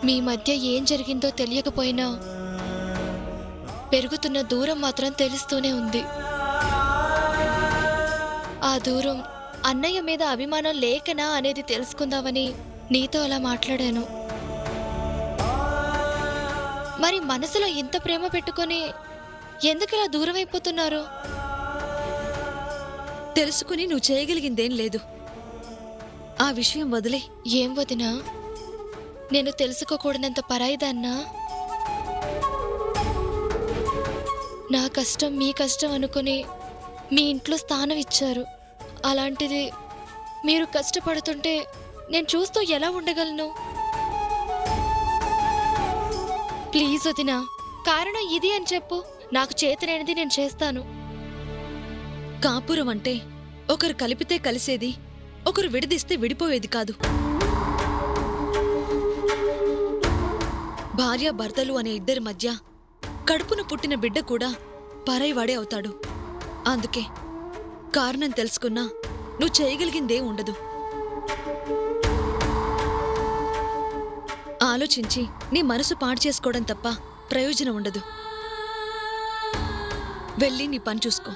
మీ మధ్య ఏం జరిగిందో తెలియకపోయినా పెరుగుతున్న దూరం మాత్రం తెలుస్తూనే ఉంది. ఆ దూరం అన్నయ్య మీద అభిమానం లేకనా అనేది తెలుసుకుందామని నీతో అలా మాట్లాడాను. మరి మనసులో ఇంత ప్రేమ పెట్టుకొని ఎందుకలా దూరం అయిపోతున్నారు? తెలుసుకుని నువ్వు చేయగలిగిందేం లేదు. ఆ విషయం వదిలే. ఏం వదినా, నేను తెలుసుకోకూడనంత పరాయిదాన్నా? నా కష్టం మీ కష్టం అనుకుని మీ ఇంట్లో స్థానం ఇచ్చారు. అలాంటిది మీరు కష్టపడుతుంటే నేను చూస్తూ ఎలా ఉండగలను? ప్లీజ్ వదినా, కారణం ఇది అని చెప్పు. నాకు చేతనైనది నేను చేస్తాను. కాపురం అంటే ఒకరు కలిపితే కలిసేది, ఒకరు విడదీస్తే విడిపోయేది కాదు. భార్యాభర్తలు అనే ఇద్దరి మధ్య కడుపున పుట్టిన బిడ్డ కూడా పరాయివాడే అవుతాడు. అందుకే కారణం తెలుసుకున్నా నువ్వు చేయగలిగిందే ఉండదు. ఆలోచించి నీ మనసు పాడు చేసుకోవడం తప్ప ప్రయోజనం ఉండదు. వెళ్ళి నీ పని చూసుకో.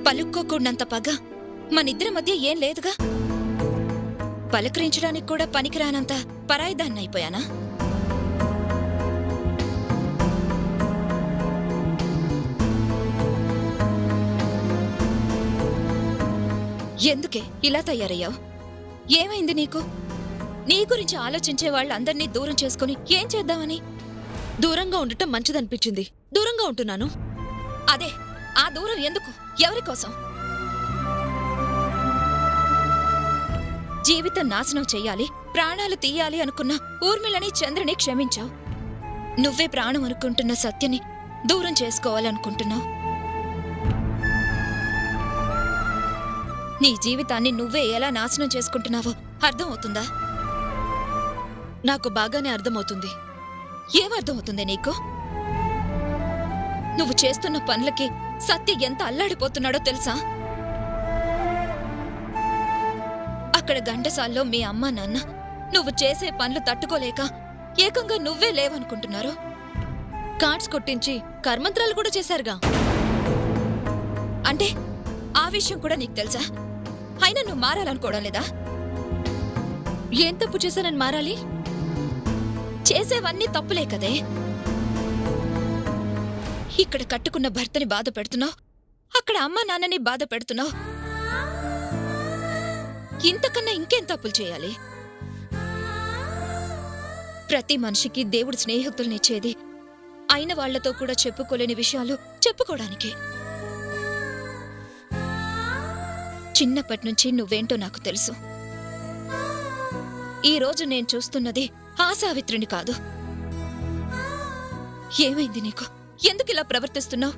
పలుక్కోకూడనంత పగ మనిద్దరి మధ్య ఏం లేదుగా. పలకరించడానికి కూడా పనికిరానంత పరాయిదాన్నైపోయానా? ఎందుకే ఇలా తయారయ్యావు? ఏమైంది నీకు? నీ గురించి ఆలోచించే వాళ్ళందర్నీ దూరం చేసుకుని ఏం చేద్దామని? దూరంగా ఉండటం మంచిదనిపించింది, దూరంగా ఉంటున్నాను. అదే, ఆ దూరం ఎందుకు? ఎవరి కోసం? జీవితం నాశనం చెయ్యాలి, ప్రాణాలు తీయాలి అనుకున్న ఊర్మిళని, చంద్రని క్షమించావు. నువ్వే ప్రాణం అనుకుంటున్న సత్యని దూరం చేసుకోవాలనుకుంటున్నావు. నీ జీవితాన్ని నువ్వే ఎలా నాశనం చేసుకుంటున్నావో అర్థమవుతుందా? నాకు బాగానే అర్థమవుతుంది. ఏమర్థమవుతుంది నీకు? నువ్వు చేస్తున్న పనులకి సత్య ఎంత అల్లాడిపోతున్నాడో తెలుసా? అక్కడ ఘంటసాల్లో మీ అమ్మా నాన్న నువ్వు చేసే పనులు తట్టుకోలేక ఏకంగా నువ్వే లేవనుకుంటున్నారు. కార్డ్స్ కొట్టించి కర్మంత్రాలు కూడా చేశారుగా. అంటే ఆ విషయం కూడా నీకు తెలుసా? అయినా నువ్వు మారాలనుకోవడం లేదా? ఏం తప్పు చేశానని మారాలి? చేసేవన్నీ తప్పులే కదే. ఇక్కడ కట్టుకున్న భర్తని బాధ పెడుతున్నావు, అక్కడ అమ్మా నాన్నని బాధ పెడుతున్నావు. ఇంతకన్నా ఇంకేం తప్పులు చేయాలి? ప్రతి మనిషికి దేవుడు స్నేహితుల్నిచ్చేది అయిన వాళ్లతో కూడా చెప్పుకోలేని విషయాలు చెప్పుకోవడానికి. చిన్నప్పటి నుంచి నువ్వేంటో నాకు తెలుసు. ఈ రోజు నేను చూస్తున్నది ఆ సావిత్రిని కాదు. ఏమైంది నీకు? ఎందుకు ఇలా ప్రవర్తిస్తున్నావు?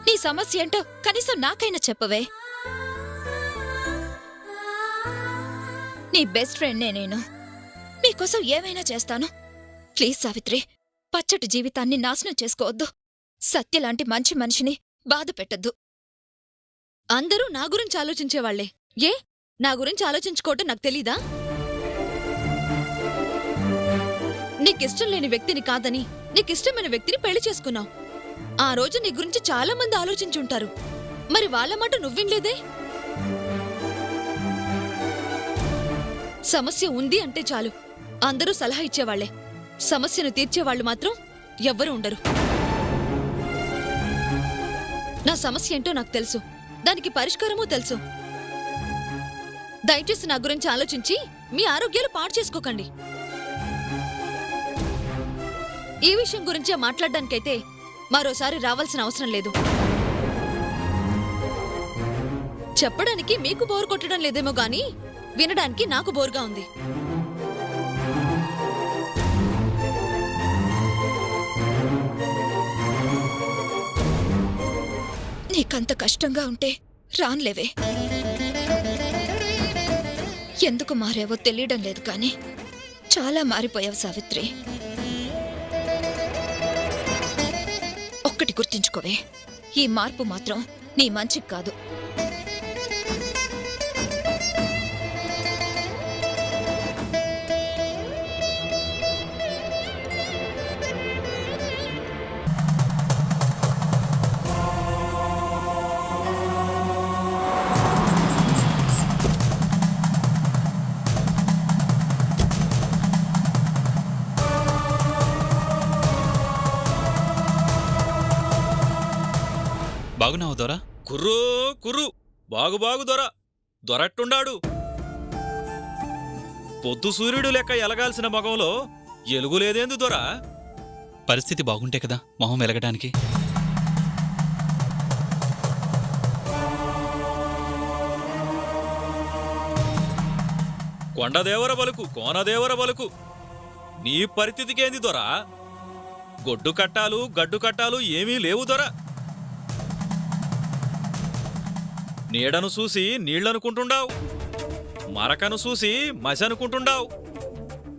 నీ సమస్య ఏంటో కనీసం నాకైనా చెప్పవే. నీ బెస్ట్ ఫ్రెండ్నే నేను. మీకోసం ఏమైనా చేస్తాను. ప్లీజ్ సావిత్రి, పచ్చటి జీవితాన్ని నాశనం చేసుకోవద్దు. సత్యలాంటి మంచి మనిషిని బాధ పెట్టద్దు. అందరూ నా గురించి ఆలోచించేవాళ్లే. ఏ నా గురించి ఆలోచించుకోవటం నాకు తెలీదా? నీకిష్టం లేని వ్యక్తిని కాదని నీకిష్టమైన వ్యక్తిని పెళ్లి చేసుకున్నావు. ఆ రోజు నీ గురించి చాలా మంది ఆలోచించుంటారు. మరి వాళ్ళ మాట నువ్వినలేదే. సమస్య ఉంది అంటే చాలు అందరూ సలహా ఇచ్చేవాళ్లే. సమస్యను తీర్చేవాళ్లు మాత్రం ఎవ్వరూ ఉండరు. నా సమస్య ఏంటో నాకు తెలుసు, దానికి పరిష్కారమూ తెలుసు. దయచేసి నా గురించి ఆలోచించి మీ ఆరోగ్యాలు పాడు చేసుకోకండి. ఈ విషయం గురించే మాట్లాడడానికైతే మరోసారి రావాల్సిన అవసరం లేదు. చెప్పడానికి మీకు బోర్ కొట్టడం లేదేమో గాని వినడానికి నాకు బోర్గా ఉంది. నీకంత కష్టంగా ఉంటే రాన్లేవే. ఎందుకు మారావో తెలియడం లేదు కానీ చాలా మారిపోయావు సావిత్రి. ఒక్కటి గుర్తుంచుకోవే, ఈ మార్పు మాత్రం నీ మంచికి కాదు. బాగున్నావు దొరా? కుర్రూ కుర్రు బాగు దొర దొరట్టుండాడు. పొద్దు సూర్యుడు లెక్క ఎలగాల్సిన మగంలో ఎలుగులేదేందు దొర? పరిస్థితి బాగుంటే కదా మొహం వెలగడానికి. కొండదేవర బలుకు కోనదేవర బలుకు నీ పరిస్థితికేంది దొర? గొడ్డు కట్టాలు గడ్డు కట్టాలు ఏమీ లేవు దొర. నీడను చూసి నీళ్లనుకుంటుండావు, మరకను చూసి మసనుకుంటుండావు,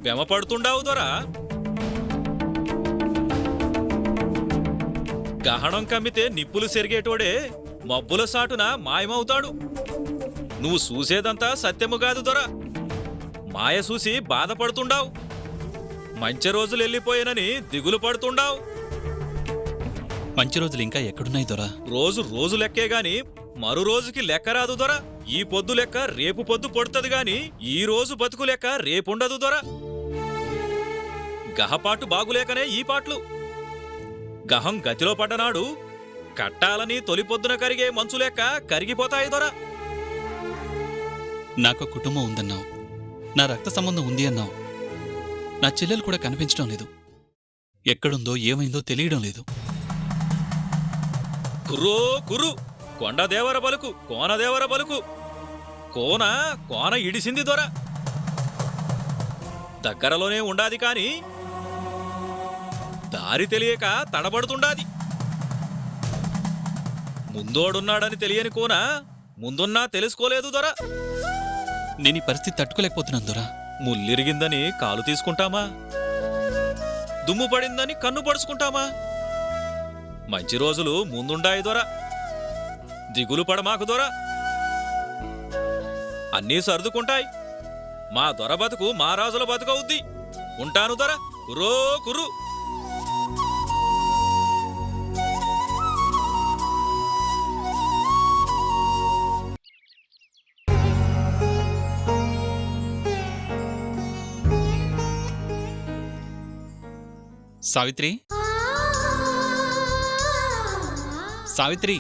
బెమపడుతుండావు దొరా. గహనం కమ్మితే నిప్పులు సెరిగేటోడే మబ్బుల సాటున మాయమవుతాడు. నువ్వు చూసేదంతా సత్యము కాదు దొరా. మాయ చూసి బాధపడుతుండావు, మంచి రోజులు వెళ్ళిపోయానని దిగులు పడుతుండావు. మంచి రోజులు ఇంకా ఎక్కడున్నాయి దొరా? రోజు లెక్కే గాని మరో రోజుకి లెక్క రాదు దొర. ఈ పొద్దు లెక్క రేపు పొద్దు పొడుతుంది గాని ఈ రోజు బతుకు లెక్క రేపుండదు దొర. గహపాటు బాగులేకనే ఈ పాటలు. గహం గతిలో పడ్డనాడు కట్టాలని తొలి పొద్దున కరిగే మంచు లెక్క కరిగిపోతాయి దొర. నాకు కుటుంబం ఉందన్నావు, నా రక్త సంబంధం ఉంది అన్నావు. నా చెల్లెలు కూడా కనిపించడం లేదు. ఎక్కడుందో ఏమైందో తెలియడం లేదు. కుర్రో కుర్రు కొండదేవర బలుకు కోనదేవర బలుకు కోన ఇడిసింది దొర. దగ్గరలోనే ఉండాది కాని దారి తెలియక తడబడుతుండాది. ముందోడున్నాడని తెలియని కోన ముందున్నా తెలుసుకోలేదు దొర. నేను ఈ పరిస్థితి తట్టుకోలేకపోతున్నాను దొరా. ముల్లిరిగిందని కాలు తీసుకుంటామా? దుమ్ము పడిందని కన్ను పడుచుకుంటామా? మంచి రోజులు ముందుండాయి దొర. దిగులు పడమాకు దొర. అన్నీ సర్దుకుంటాయి. మా దొర బతుకు మా రాజుల బతుకవుద్ది. ఉంటాను దొర. కుర్రో కుర్రు. సావిత్రి, సావిత్రి,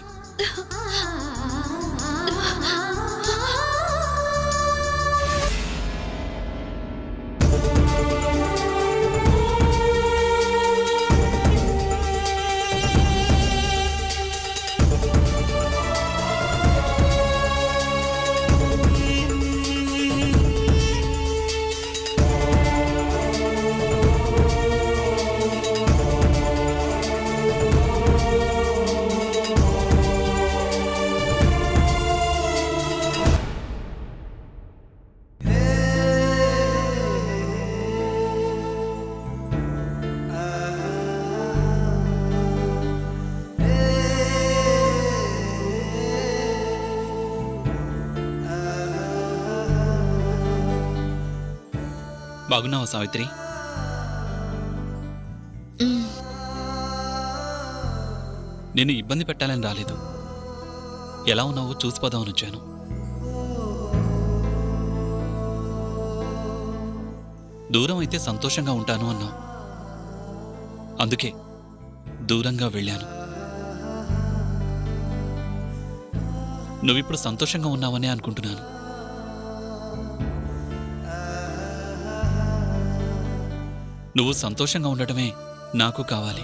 బాగున్నావా సావిత్రి? నేను ఇబ్బంది పెట్టాలని రాలేదు. ఎలా ఉన్నావో చూసిపోదామని వచ్చాను. దూరం అయితే సంతోషంగా ఉంటాను అన్నావు. అందుకే దూరంగా వెళ్ళాను. నువ్విప్పుడు సంతోషంగా ఉన్నావనే అనుకుంటున్నాను. నువ్వు సంతోషంగా ఉండటమే నాకు కావాలి.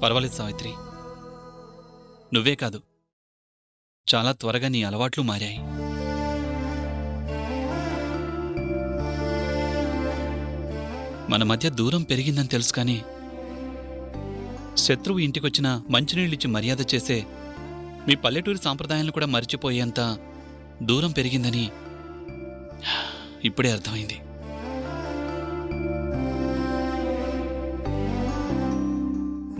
పర్వాలేదు సావిత్రి. నువ్వే కాదు, చాలా త్వరగా నీ అలవాట్లు మారాయి. మన మధ్య దూరం పెరిగిందని తెలుసు కానీ శత్రువు ఇంటికొచ్చిన మంచినీళ్ళిచ్చి మర్యాద చేసే మీ పల్లెటూరి సాంప్రదాయాలను కూడా మర్చిపోయేంత దూరం పెరిగిందని ఇప్పుడే అర్థమైంది.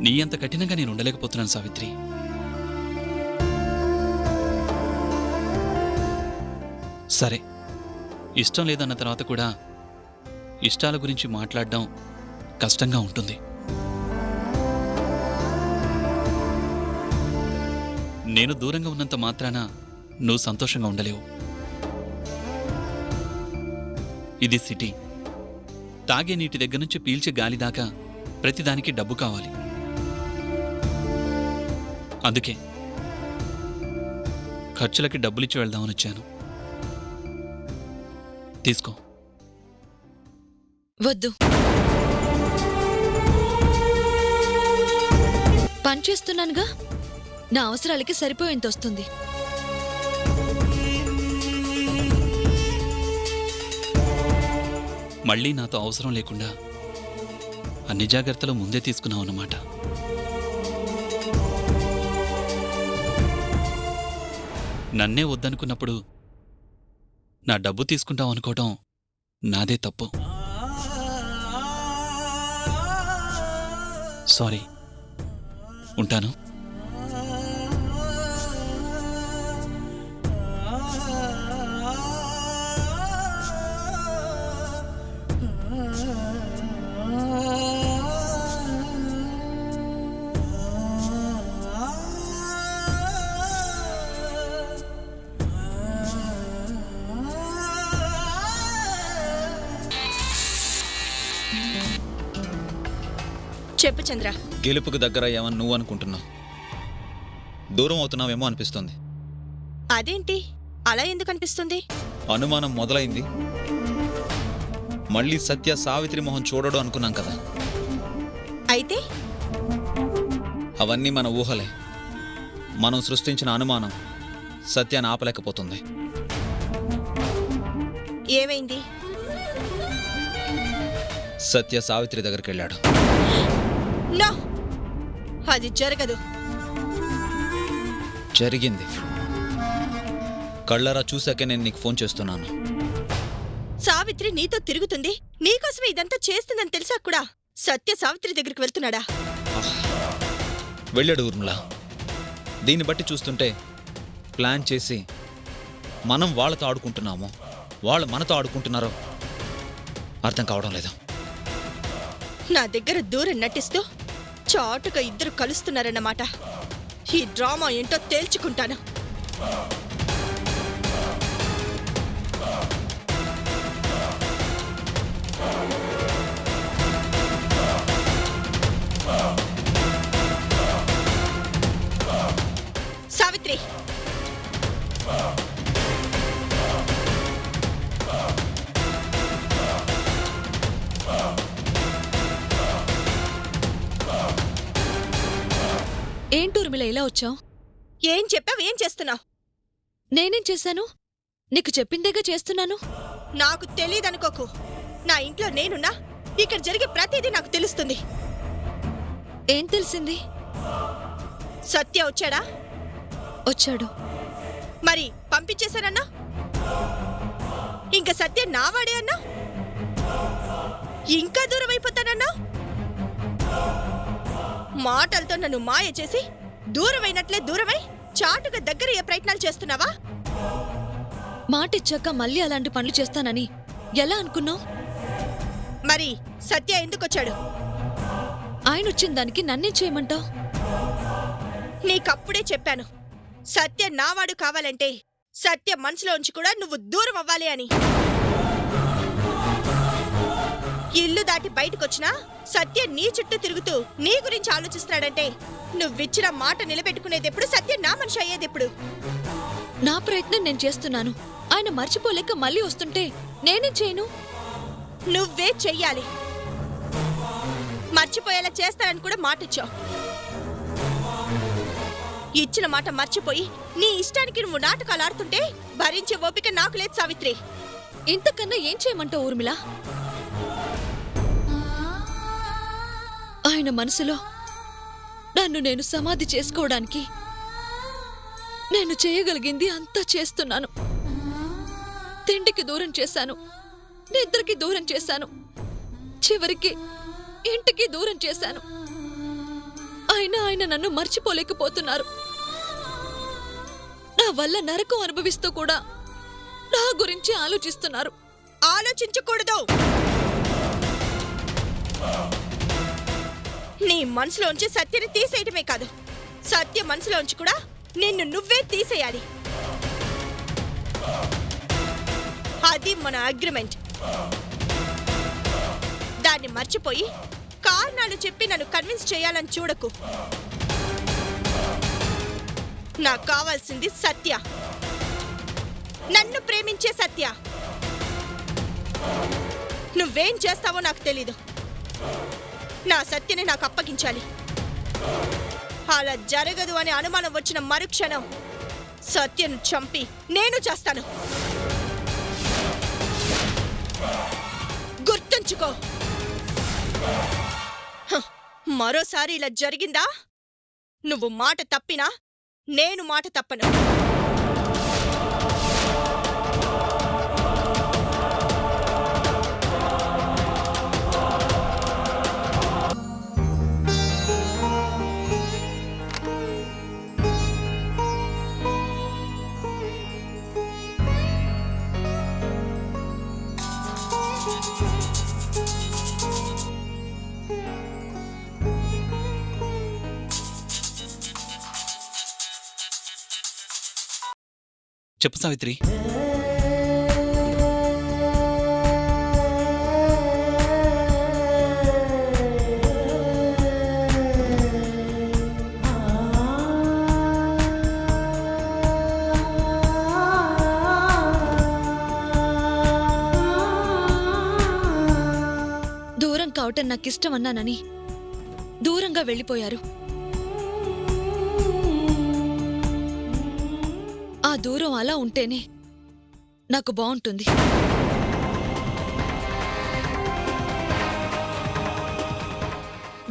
నీ అంత కఠినంగా నేను ఉండలేకపోతున్నాను సావిత్రి. సరే, ఇష్టం లేదన్న తర్వాత కూడా ఇష్టాల గురించి మాట్లాడడం కష్టంగా ఉంటుంది. నేను దూరంగా ఉన్నంత మాత్రాన నువ్వు సంతోషంగా ఉండలేవు. ఇది సిటీ. తాగే నీటి దగ్గర నుంచి పీల్చే గాలి దాకా ప్రతిదానికి డబ్బు కావాలి. అందుకే ఖర్చులకి డబ్బులిచ్చి వెళ్దామని వచ్చాను. తీసుకో. వద్దు. పనిచేస్తున్నానుగా, నా అవసరాలకి సరిపోయేంత వస్తుంది. మళ్ళీ నాతో అవసరం లేకుండా అన్ని జాగ్రత్తలు ముందే తీసుకున్నావు అన్నమాట. నన్నే వద్దనుకున్నప్పుడు నా డబ్బు తీసుకుంటావు అనుకోవటం నాదే తప్పు. సారీ. ఉంటాను. చెప్పు చంద్ర. గెలుపుకు దగ్గర ఏమని నువ్వు అనుకుంటున్నావు? దూరం అవుతున్నావేమో అనిపిస్తుంది. అదేంటి అలా ఎందుకు అనిపిస్తుంది? అనుమానం మొదలైంది. మళ్ళీ సత్య సావిత్రి మొహం చూడడు అనుకున్నాం కదా. అయితే అవన్నీ మన ఊహలే. మనం సృష్టించిన అనుమానం సత్యాన్ని ఆపలేకపోతుంది. ఏమైంది? సత్య సావిత్రి దగ్గరికి వెళ్ళాడు. నో, అది జరగదు. జరిగింది. కళ్ళరా చూశాకే నేను నీకు ఫోన్ చేస్తున్నాను. సావిత్రి నీతో తిరుగుతుంది, నీకోసమే ఇదంతా చేస్తుందని తెలిసా కూడా సత్య సావిత్రి దగ్గరికి వెళ్తున్నాడా? వెళ్ళాడు ఊర్మిళ. దీన్ని బట్టి చూస్తుంటే ప్లాన్ చేసి మనం వాళ్ళతో ఆడుకుంటున్నామో వాళ్ళు మనతో ఆడుకుంటున్నారో అర్థం కావడం లేదు. నా దగ్గర దూరం నటిస్తూ చాటుగా ఇద్దరు కలుస్తున్నారన్నమాట. ఈ డ్రామా ఏంటో తేల్చుకుంటాను. సావిత్రి, ఏంటి ఊర్మిళ ఇలా వచ్చావు? ఏం చెప్పావు? ఏం చేస్తున్నావు? నేనేం చేశాను? నీకు చెప్పిందేగా చేస్తున్నాను. నాకు తెలీదనుకోకు. నా ఇంట్లో నేనున్నా ఇక్కడ జరిగే ప్రతిదీ నాకు తెలుస్తుంది. ఏం తెలిసింది? సత్య వచ్చాడా? వచ్చాడు. మరి పంపించేశానన్నా? ఇంకా సత్య నావాడే అన్నా? ఇంకా దూరం అయిపోతానన్నా? మాటలతో నన్ను మాయ చేసి దూరమైనట్లే దూరమై చాటుగా దగ్గరయ్యే ప్రయత్నాలు చేస్తున్నావా? మాటిచ్చాక మళ్ళీ అలాంటి పనులు చేస్తానని ఎలా అనుకున్నావు? మరి సత్య ఎందుకొచ్చాడు? ఆయన వచ్చిన దానికి నన్నేం చేయమంటావు? నీకప్పుడే చెప్పాను, సత్య నావాడు కావాలంటే సత్య మనసులోంచి కూడా నువ్వు దూరం అవ్వాలి అని. ఇల్లు దాటి బయటకొచ్చినా సత్య నీ చుట్టూ తిరుగుతూ నీ గురించి ఆలోచిస్తున్నాడంటే నువ్విచ్చిన మాట నిలబెట్టుకునేదెప్పుడు? సత్య నా మనిషి అయ్యేదెప్పుడు? నా ప్రయత్నం నేను చేస్తున్నాను. ఆయన మర్చిపోలేక మళ్ళీ వస్తుంటే నేనేం చేయను? నువ్వే చెయ్యాలి. మర్చిపోయేలా చేస్తానని కూడా మాటిచ్చావు. ఇచ్చిన మాట మర్చిపోయి నీ ఇష్టానికి నువ్వు నాటకాలు ఆడుతుంటే భరించే ఓపిక నాకు లేదు సావిత్రి. ఇంతకన్నా ఏం చేయమంటావు ఊర్మిళ? ఆయన మనసులో నన్ను నేను సమాధి చేసుకోవడానికి నేను చేయగలిగింది అంతా చేస్తున్నాను. తిండికి దూరం చేశాను, నిద్రకి దూరం చేశాను, చివరికి ఇంటికి దూరం చేశాను. అయినా ఆయన నన్ను మర్చిపోలేకపోతున్నారు. నా వల్ల నరకం అనుభవిస్తూ కూడా నా గురించి ఆలోచిస్తున్నారు. ఆలోచించకూడదు. నీ మనసులోంచి సత్యని తీసేయటమే కాదు, సత్య మనసులోంచి కూడా నిన్ను నువ్వే తీసేయాలి. అది మన అగ్రిమెంట్. దాన్ని మర్చిపోయి కారణాలు చెప్పి నన్ను కన్విన్స్ చేయాలని చూడకు. నాకు కావాల్సింది సత్య, నన్ను ప్రేమించే సత్య. నువ్వేం చేస్తావో నాకు తెలీదు. నా సత్యని నాకు అప్పగించాలి. అలా జరగదు అని అనుమానం వచ్చిన మరుక్షణం సత్యను చంపి నేను చేస్తాను. గుర్తుంచుకో. మరోసారి ఇలా జరిగిందా, నువ్వు మాట తప్పినా నేను మాట తప్పను. చెప్పు సావిత్రి. దూరం కావటం నాకిష్టం అన్నానని దూరంగా వెళ్ళిపోయారు. ఆ దూరం అలా ఉంటేనే నాకు బాగుంటుంది.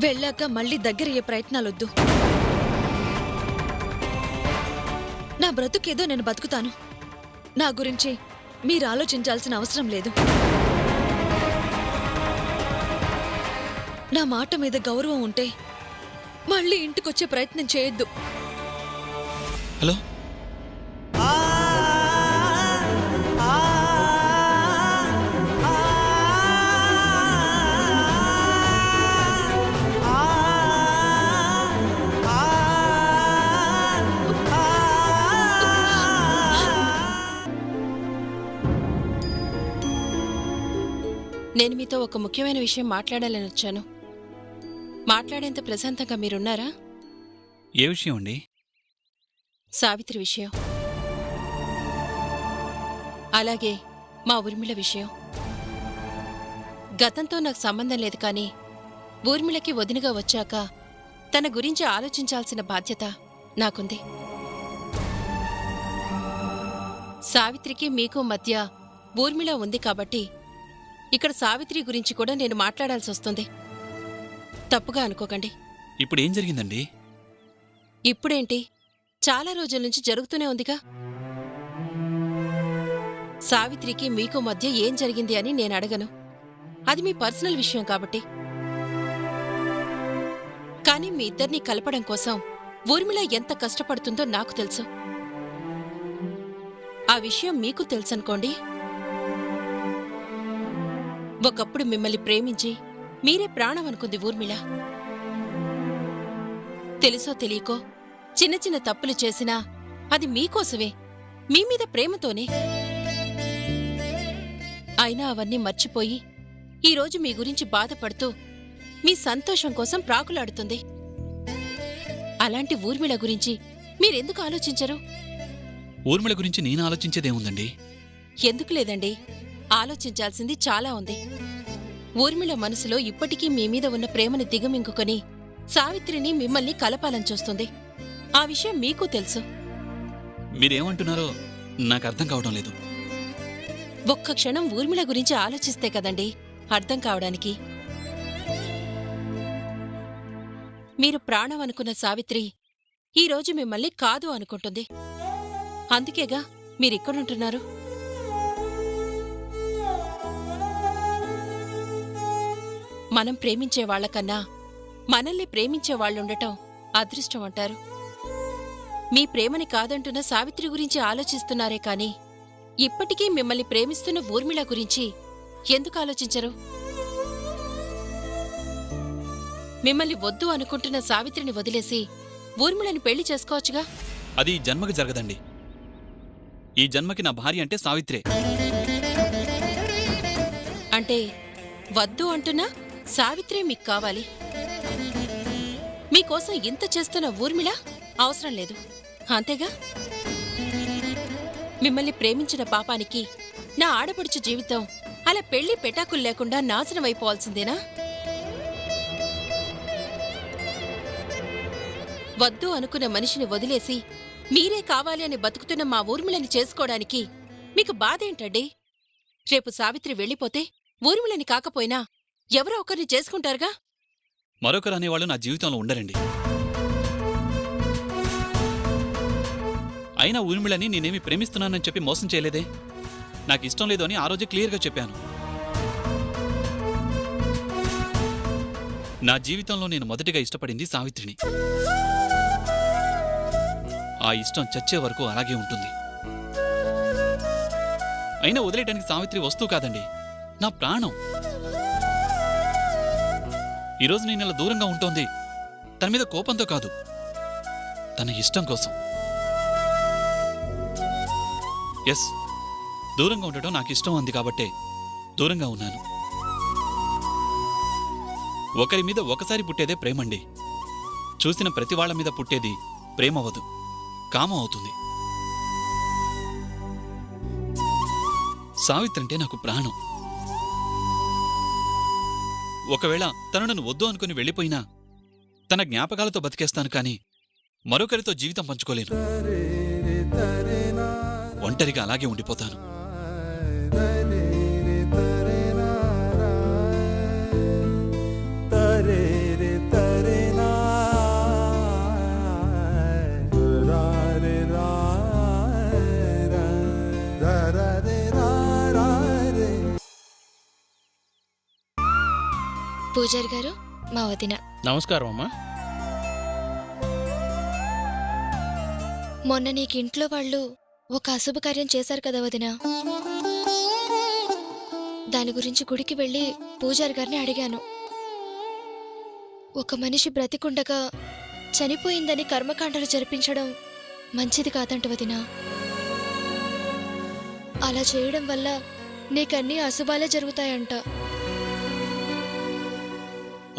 వెళ్ళాక మళ్ళీ దగ్గరయ్యే ప్రయత్నాలొద్దు. నా బ్రతుకేదో నేను బతుకుతాను. నా గురించి మీరు ఆలోచించాల్సిన అవసరం లేదు. నా మాట మీద గౌరవం ఉంటే మళ్ళీ ఇంటికొచ్చే ప్రయత్నం చేయొద్దు. హలో, నేను మీతో ఒక ముఖ్యమైన విషయం మాట్లాడాలని వచ్చాను. మాట్లాడేంత ప్రశాంతంగా మీరున్నారా? ఏ విషయం అండి? సావిత్రి విషయం, అలాగే మా ఊర్మిళ విషయం. గతంతో నాకు సంబంధం లేదు, కానీ ఊర్మిళకి వదినగా వచ్చాక తన గురించి ఆలోచించాల్సిన బాధ్యత నాకుంది. సావిత్రికి మీకు మధ్య ఊర్మిళ ఉంది కాబట్టి ఇక్కడ సావిత్రి గురించి కూడా నేను మాట్లాడాల్సి వస్తుంది. తప్పుగా అనుకోకండి. ఇప్పుడు ఏం జరిగిందండి? ఇప్పుడేంటి, చాలా రోజుల నుంచి జరుగుతూనే ఉందిగా. సావిత్రికి మీకు మధ్య ఏం జరిగింది అని నేను అడగను, అది మీ పర్సనల్ విషయం కాబట్టి. కానీ మీ ఇద్దరినీ కలపడం కోసం ఊర్మిళ ఎంత కష్టపడుతుందో నాకు తెలుసు. ఆ విషయం మీకు తెలుసనుకోండి. ఒకప్పుడు మిమ్మల్ని ప్రేమించి మీరే ప్రాణం అనుకుంది ఊర్మిళ. తెలుసో తెలియకో చిన్న చిన్న తప్పులు చేసినా అది మీకోసమే, మీ మీద ప్రేమతోనే. అయినా అవన్నీ మర్చిపోయి ఈరోజు మీ గురించి బాధపడుతూ మీ సంతోషం కోసం ప్రాకులాడుతుంది. అలాంటి ఊర్మిళ గురించి మీరెందుకు ఆలోచించరు? ఊర్మిళ గురించి నేను ఆలోచించేదేముందండి? ఎందుకు లేదండి, ఆలోచించాల్సింది చాలా ఉంది. ఊర్మిళ మనసులో ఇప్పటికీ మీ మీద ఉన్న ప్రేమని దిగమింగుకొని సావిత్రిని మిమ్మల్ని కలపాలని చూస్తుంది. ఆ విషయం మీకు తెలుసు. మీరేమంటున్నారో నాకు అర్థం కావడం లేదు. ఒక్క క్షణం ఊర్మిళ గురించి ఆలోచిస్తే కదండి అర్థం కావడానికి. మీరు ప్రాణం అనుకున్న సావిత్రి ఈరోజు మిమ్మల్ని కాదు అనుకుంటుంది. అందుకేగా మీరిక్కడుంటున్నారు. మనం ప్రేమించే వాళ్లకన్నా మనల్ని ప్రేమించే వాళ్ళుండటం అదృష్టం అంటారు. మీ ప్రేమని కాదంటున్న సావిత్రి గురించి ఆలోచిస్తున్నారే కాని ఇప్పటికీ మిమ్మల్ని ప్రేమిస్తున్న ఊర్మిళ గురించి ఎందుకు ఆలోచించరు? మిమ్మల్ని వద్దు అనుకుంటున్న సావిత్రిని వదిలేసి ఊర్మిళని పెళ్లి చేసుకోవచ్చుగా. అది ఈ జన్మకి జరగదండి. ఈ జన్మకి నా భార్య అంటే సావిత్రే. అంటే వద్దు అంటున్నా సావిత్రే మీకు కావాలి. మీకోసం ఇంత చేస్తున్న ఊర్మిళ అవసరం లేదు, అంతేగా? మిమ్మల్ని ప్రేమించిన పాపానికి నా ఆడపడుచు జీవితం అలా పెళ్లి పెటాకులు లేకుండా నాశనమైపోవాల్సిందేనా? వద్దు అనుకున్న మనిషిని వదిలేసి మీరే కావాలి అని బతుకుతున్న మా ఊర్మిళని చేసుకోవడానికి మీకు బాధేంటండి? రేపు సావిత్రి వెళ్ళిపోతే ఊర్మిళని కాకపోయినా ఎవరో ఒకరిని చేసుకుంటారుగా. మరొకరు అనేవాళ్ళు నా జీవితంలో ఉండరండి. అయినా ఊర్మిళని నేనేమి ప్రేమిస్తున్నానని చెప్పి మోసం చేయలేదే. నాకు ఇష్టం లేదు అని ఆ రోజే క్లియర్గా చెప్పాను. నా జీవితంలో నేను మొదటిగా ఇష్టపడింది సావిత్రిని. ఆ ఇష్టం చచ్చే వరకు అలాగే ఉంటుంది. అయినా వదిలేయడానికి సావిత్రి వస్తువు కాదండి, నా ప్రాణం. ఈరోజు నేను ఇలా దూరంగా ఉంటోంది తన మీద కోపంతో కాదు, తన ఇష్టం కోసం. ఎస్, దూరంగా ఉండటం నాకు ఇష్టం ఉంది కాబట్టే దూరంగా ఉన్నాను. ఒకరి మీద ఒకసారి పుట్టేదే ప్రేమండి. చూసిన ప్రతి వాళ్ళ మీద పుట్టేది ప్రేమవదు, కామం అవుతుంది. సావిత్రి అంటే నాకు ప్రాణం. ఒకవేళ తను నన్ను వద్దు అనుకుని వెళ్ళిపోయినా తన జ్ఞాపకాలతో బతికేస్తాను, కానీ మరొకరితో జీవితం పంచుకోలేను. ఒంటరిగా అలాగే ఉండిపోతాను. తరే పూజారి గారు, మా వదిన. నమస్కారం అమ్మా. మొన్న నీకు ఇంట్లో వాళ్ళు ఒక అశుభకార్యం చేశారు కదా వదిన. దాని గురించి గుడికి వెళ్ళి పూజారి గారిని అడిగాను. ఒక మనిషి బ్రతికుండగా చనిపోయిందని కర్మకాండలు జరిపించడం మంచిది కాదంట వదిన. అలా చేయడం వల్ల నీకన్నీ అశుభాలే జరుగుతాయంట.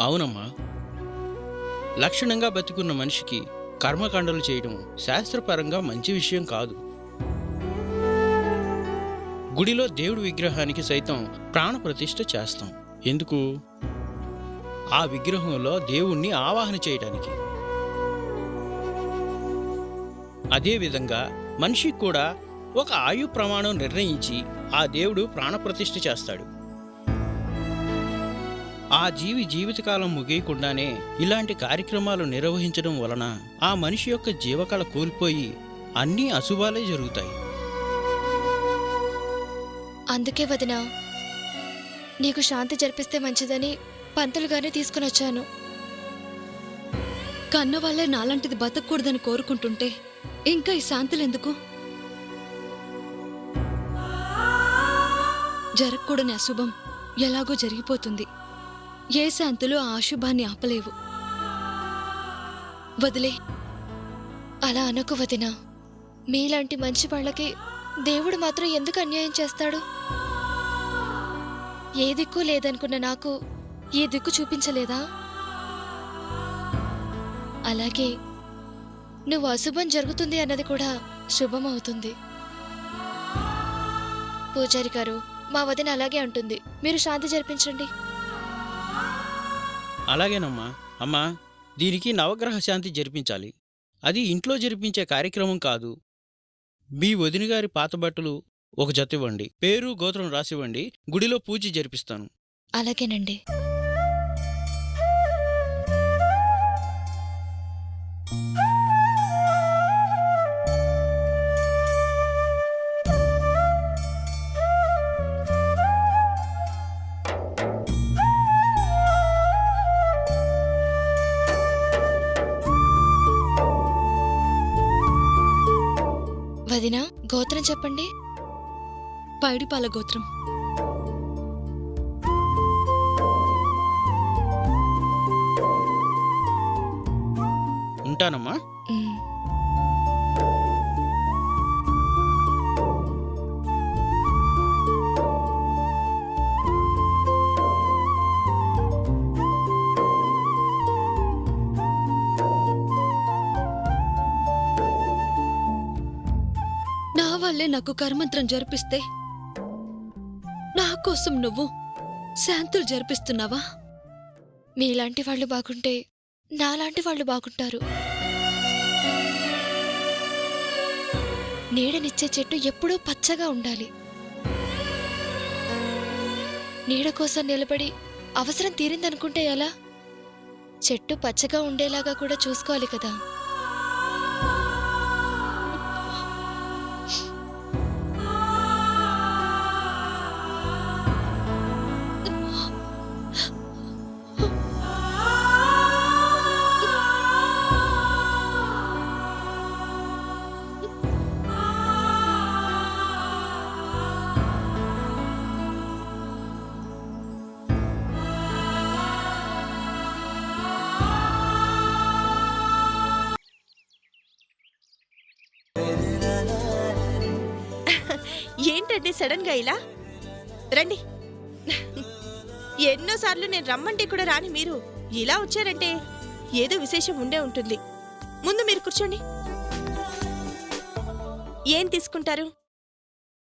అవునమ్మా, లక్షణంగా బతికున్న మనిషికి కర్మకాండలు చేయడం శాస్త్రపరంగా మంచి విషయం కాదు. గుడిలో దేవుడి విగ్రహానికి సైతం ప్రాణప్రతిష్ఠ చేస్తాం. ఎందుకు? ఆ విగ్రహంలో దేవుణ్ణి ఆవాహన చేయడానికి. అదేవిధంగా మనిషికి కూడా ఒక ఆయు ప్రమాణం నిర్ణయించి ఆ దేవుడు ప్రాణప్రతిష్ఠ చేస్తాడు. ఆ జీవి జీవితకాలం ముగియకుండానే ఇలాంటి కార్యక్రమాలు నిర్వహించడం వలన ఆ మనిషి యొక్క జీవకళ కోల్పోయి అన్నీ అశుభాలే జరుగుతాయి. అందుకే వదినా, నీకు శాంతి జరిపిస్తే మంచిదని పంతులుగానే తీసుకుని వచ్చాను. కన్నవాళ్ళే నాలాంటిది బతకూడదని కోరుకుంటుంటే ఇంకా ఈ శాంతులెందుకు? జరగకూడని అశుభం ఎలాగో జరిగిపోతుంది. ఏ శాంతులు ఆ అశుభాన్ని ఆపలేవు. వదిలే. అలా అనకు వదినా. మీలాంటి మంచి వాళ్ళకి దేవుడు మాత్రం ఎందుకు అన్యాయం చేస్తాడు? ఏ దిక్కు లేదనుకున్న నాకు ఏ దిక్కు చూపించలేదా? అలాగే నువ్వు అశుభం జరుగుతుంది అన్నది కూడా శుభం అవుతుంది. పూజారి గారు, మా వదిన అలాగే అంటుంది. మీరు శాంతి జరిపించండి. అలాగేనమ్మా. అమ్మా, దీనికి నవగ్రహ శాంతి జరిపించాలి. అది ఇంట్లో జరిపించే కార్యక్రమం కాదు. మీ వదిన గారి పాత బట్టలు ఒక జత ఇవ్వండి, పేరు గోత్రం రాసివ్వండి, గుడిలో పూజ జరిపిస్తాను. అలాగేనండి. వదినా, గోత్రం చెప్పండి. పైడిపాల గోత్రం. ఉంటానమ్మా. ఉమ్. నా వల్లే నాకు కర్మంత్రం జరిపిస్తే నా కోసం నువ్వు శాంతులు జరిపిస్తున్నావా? మీలాంటి వాళ్ళు బాగుంటే నాలాంటి వాళ్ళు బాగుంటారు. నీడనిచ్చే చెట్టు ఎప్పుడూ పచ్చగా ఉండాలి. నీడ కోసం నిలబడి అవసరం తీరిందనుకుంటే ఎలా? చెట్టు పచ్చగా ఉండేలాగా కూడా చూసుకోవాలి కదా. ఏంటండి సడన్ గా ఇలా? రండి. ఎన్నోసార్లు నేను రమ్మంటే కూడా రాని మీరు ఇలా వచ్చారంటే ఏదో విశేషం ఉండే ఉంటుంది. ముందు మీరు కూర్చోండి. ఏం తీసుకుంటారు?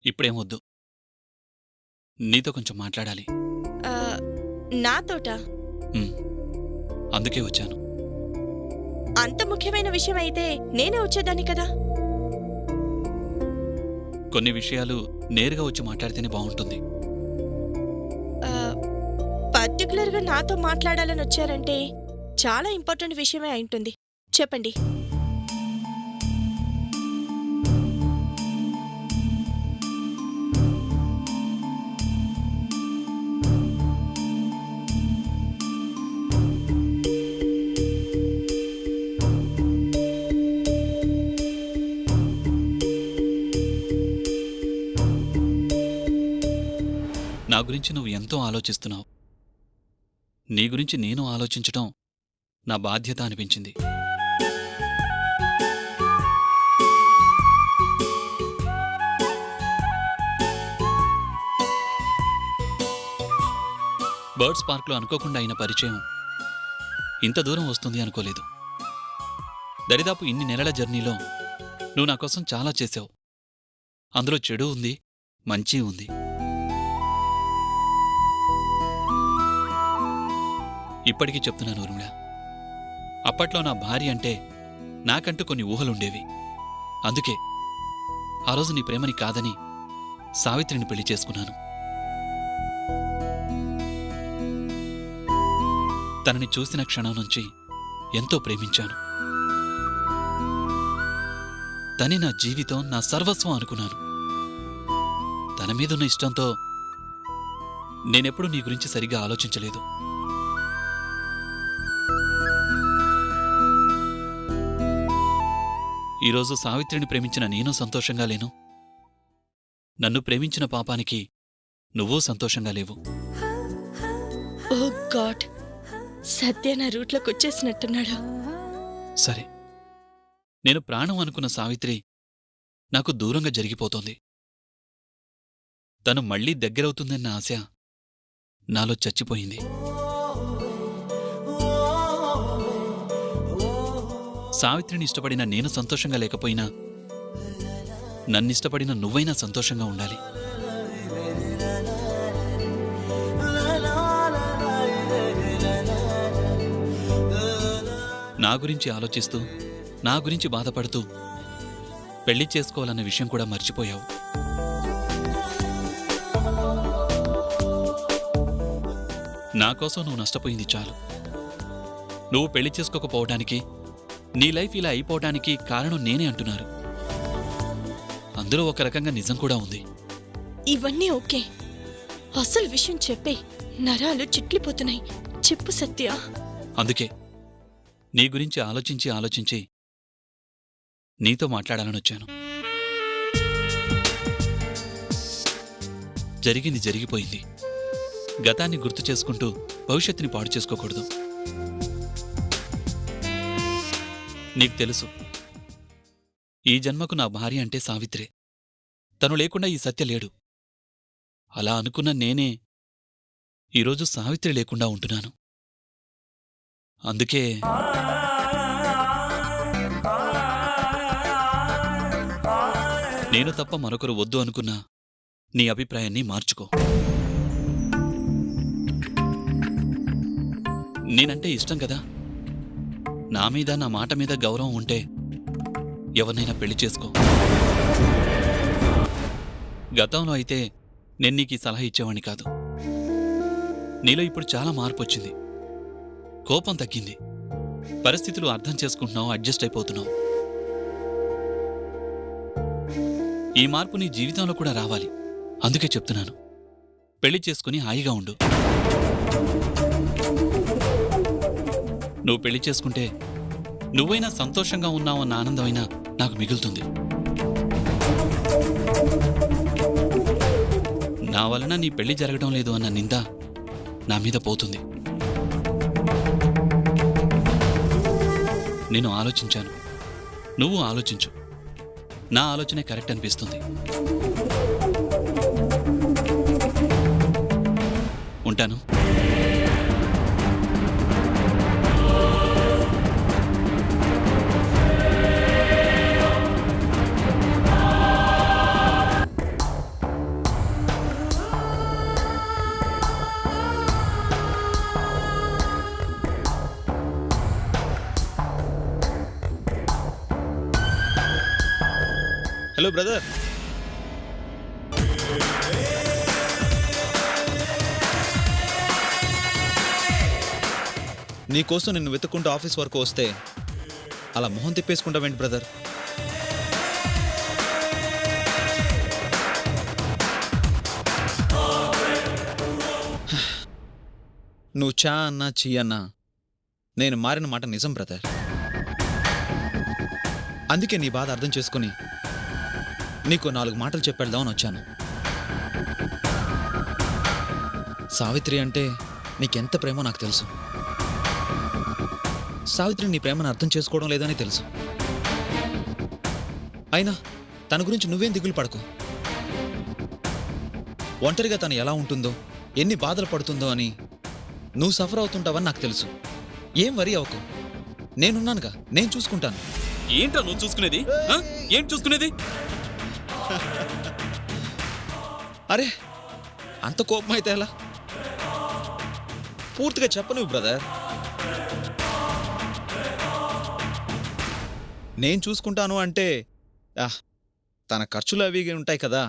ఇప్పుడేం వద్దు, నీతో కొంచెం మాట్లాడాలి. నాతోట? అందుకే వచ్చాను. అంత ముఖ్యమైన విషయం అయితే నేనే వచ్చేదాన్ని కదా. కొన్ని విషయాలు నేరుగా వచ్చి మాట్లాడితేనే బాగుంటుంది. పర్టికులర్గా నాతో మాట్లాడాలని వచ్చారంటే చాలా ఇంపార్టెంట్ విషయమే అయి ఉంటుంది. చెప్పండి. నా గురించి నువ్వు ఎంతో ఆలోచిస్తున్నావు. నీ గురించి నేను ఆలోచించటం నా బాధ్యత అనిపించింది. బర్డ్స్ పార్క్లో అనుకోకుండా అయిన పరిచయం ఇంత దూరం వస్తుంది అనుకోలేదు. దరిదాపు ఇన్ని నెలల జర్నీలో నువ్వు నా కోసం చాలా చేశావు. అందులో చెడు ఉంది, మంచి ఉంది. ఇప్పటికీ చెప్తున్నాను ఊర్మిళ, అప్పట్లో నా భార్య అంటే నాకంటూ కొన్ని ఊహలుండేవి. అందుకే ఆ రోజు నీ ప్రేమని కాదని సావిత్రిని పెళ్లి చేసుకున్నాను. తనని చూసిన క్షణం నుంచి ఎంతో ప్రేమించాను. తనే నా జీవితం, నా సర్వస్వం అనుకున్నాను. తన మీదున్న ఇష్టంతో నేనెప్పుడూ నీ గురించి సరిగ్గా ఆలోచించలేదు. ఈరోజు సావిత్రిని ప్రేమించిన నేను సంతోషంగా లేను. నన్ను ప్రేమించిన పాపానికి నువ్వూ సంతోషంగా లేవు. ఓ గాడ్, సత్య నా రూట్లోకి వచ్చేసినట్టున్నాడు. సరే, నేను ప్రాణం అనుకున్న సావిత్రి నాకు దూరంగా జరిగిపోతోంది. తను మళ్లీ దగ్గరవుతుందన్న ఆశ నాలో చచ్చిపోయింది. సావిత్రిని ఇష్టపడిన నేను సంతోషంగా లేకపోయినా నన్నిష్టపడిన నువ్వైనా సంతోషంగా ఉండాలి. నా గురించి ఆలోచిస్తూ, నా గురించి బాధపడుతూ పెళ్లి చేసుకోవాలన్న విషయం కూడా మర్చిపోయావు. నా కోసం నువ్వు నష్టపోయింది చాలు. నువ్వు పెళ్లి చేసుకోకపోవడానికి, నీ లైఫ్ ఇలా అయిపోవడానికి కారణం నేనే అంటున్నారు. అందులో ఒక రకంగా నిజం కూడా ఉంది. ఇవన్నీ ఓకే, అసలు విషయం చెప్పే. నరాలు చిట్లిపోతున్నాయి. చెప్పు సత్య. అందుకే నీ గురించి ఆలోచించి ఆలోచించి నీతో మాట్లాడాలని వచ్చాను. జరిగింది జరిగిపోయింది. గతాన్ని గుర్తు చేసుకుంటూ భవిష్యత్తుని పాడు చేసుకోకూడదు. నీకు తెలుసు, ఈ జన్మకు నా భార్య అంటే సావిత్రే. తను లేకుండా ఈ సత్య లేడు. అలా అనుకున్న నేనే ఈరోజు సావిత్రి లేకుండా ఉంటున్నాను. అందుకే నేను తప్ప మరొకరు వద్దు అనుకున్నా నీ అభిప్రాయాన్ని మార్చుకో. నేనంటే ఇష్టం కదా. నా మీద, నా మాట మీద గౌరవం ఉంటే ఎవరినైనా పెళ్లి చేసుకో. గతంలో అయితే నేను నీకు ఈ సలహా ఇచ్చేవాణ్ణి కాదు. నీలో ఇప్పుడు చాలా మార్పు వచ్చింది. కోపం తగ్గింది. పరిస్థితులు అర్థం చేసుకుంటున్నావు, అడ్జస్ట్ అయిపోతున్నావు. ఈ మార్పు నీ జీవితంలో కూడా రావాలి. అందుకే చెప్తున్నాను, పెళ్లి చేసుకుని హాయిగా ఉండు. నువ్వు పెళ్లి చేసుకుంటే నువ్వైనా సంతోషంగా ఉన్నావన్న ఆనందమైనా నాకు మిగులుతుంది. నా వలన నీ పెళ్లి జరగడం లేదు అన్న నింద నా మీద పోతుంది. నేను ఆలోచించాను, నువ్వు ఆలోచించు. నా ఆలోచనే కరెక్ట్ అనిపిస్తుంది. ఉంటాను. Hello brother. నీకోసం నిన్ను వెతుక్కుంటూ ఆఫీస్ వరకు వస్తే అలా మొహం తిప్పేసుకుంటావేంటి బ్రదర్? నువ్వు చా అన్నా చీ అన్నా నేను మారిన మాట నిజం బ్రదర్. అందుకే నీ బాధ అర్థం చేసుకుని నీకు 4 మాటలు చెప్పేద్దామని వచ్చాను. సావిత్రి అంటే నీకెంత ప్రేమో నాకు తెలుసు. సావిత్రి నీ ప్రేమను అర్థం చేసుకోవడం లేదని తెలుసు. అయినా తన గురించి నువ్వేం దిగులు పడకు. ఒంటరిగా తను ఎలా ఉంటుందో, ఎన్ని బాధలు పడుతుందో అని నువ్వు సఫర్ అవుతుంటావని నాకు తెలుసు. ఏం వరి అవ్వకు, నేనున్నానుగా, నేను చూసుకుంటాను. ఏంట్రా నువ్వు చూసుకునేది? ఆ? ఏంటి చూసుకునేది? అరే అంత కోపం అయితే ఎలా? పూర్తిగా చెప్పను బ్రదర్. నేను చూసుకుంటాను అంటే తన ఖర్చులు అవి ఉంటాయి కదా,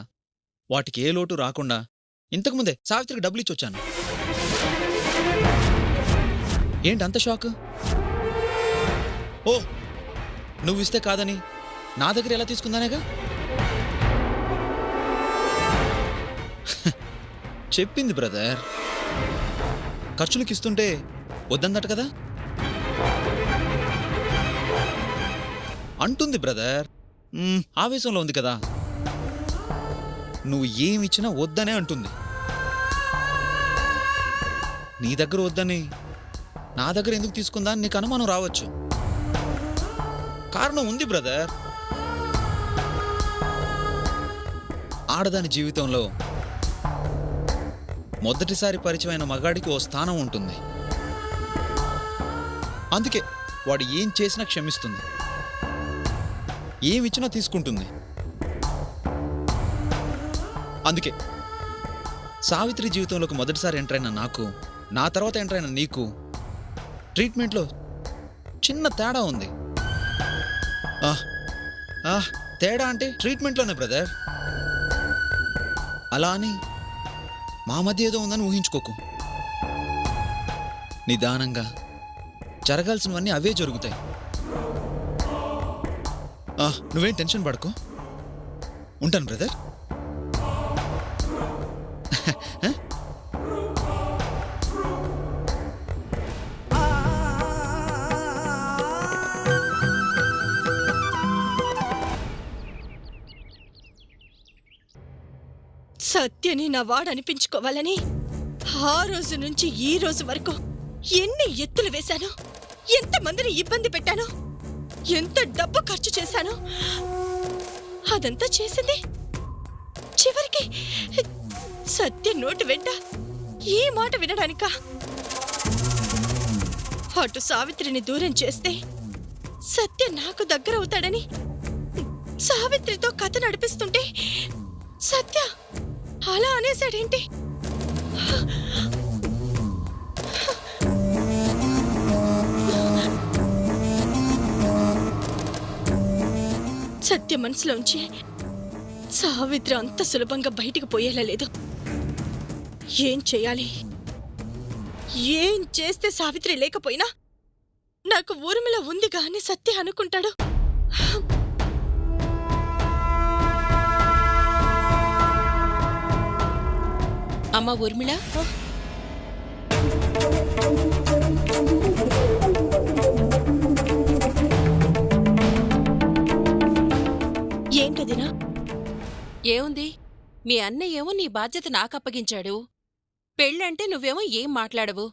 వాటికి ఏ లోటు రాకుండా ఇంతకుముందే సావిత్రికి డబ్బులు ఇచ్చి వచ్చాను. ఏంటి అంత షాక్? ఓ, నువ్వు ఇస్తే కాదని నా దగ్గర ఎలా తీసుకుందానేగా. చెప్పింది బ్రదర్, ఖర్చులకి ఇస్తుంటే వద్దందట కదా అంటుంది బ్రదర్. ఆవేశంలో ఉంది కదా, నువ్వు ఏమిచ్చినా వద్దనే అంటుంది. నీ దగ్గర వద్దని నా దగ్గర ఎందుకు తీసుకుందా అని నీకు అనుమానం రావచ్చు. కారణం ఉంది బ్రదర్. ఆడదాని జీవితంలో మొదటిసారి పరిచయమైన మగాడికి ఓ స్థానం ఉంటుంది. అందుకే వాడు ఏం చేసినా క్షమిస్తుంది, ఏమిచ్చినా తీసుకుంటుంది. అందుకే సావిత్రి జీవితంలోకి మొదటిసారి ఎంటర్ అయిన నాకు, నా తర్వాత ఎంటర్ అయిన నీకు ట్రీట్మెంట్లో చిన్న తేడా ఉంది. తేడా అంటే ట్రీట్మెంట్లోనే బ్రదర్. అలా అని మా మధ్య ఏదో ఉందని ఊహించుకోకు. నిదానంగా జరగాల్సినవన్నీ అవే జరుగుతాయి. నువ్వేం టెన్షన్ పడకు, ఉంటాను బ్రదర్. సత్యని నా వాడనిపించుకోవాలని ఆ రోజు నుంచి ఈ రోజు వరకు ఎన్ని ఎత్తులు వేశాను, ఎంతమందిని ఇబ్బంది పెట్టాను, ఎంత డబ్బు ఖర్చు చేశాను. అదంతా చేసింది చివరికి సత్య నోటి వెంట ఈ మాట వినడానికా? అటు సావిత్రిని దూరం చేస్తే సత్య నాకు దగ్గర అవుతాడని సావిత్రితో కథ నడిపిస్తుంటే సత్య అలా అనేసాడేంటి? సత్య మనసులోంచి సావిత్రి అంత సులభంగా బయటికి పోయేలా లేదు. ఏం చేయాలి? ఏం చేస్తే సావిత్రి లేకపోయినా నాకు ఊర్మిళ ఉందిగా అని సత్య అనుకుంటాడు. అమ్మా ఊర్మిళ, ఏంటదినా? ఏముంది, మీ అన్నయ్య ఏమో నీ బాధ్యత నాకు అప్పగించాడు. పెళ్ళంటే నువ్వేమో ఏం మాట్లాడవు.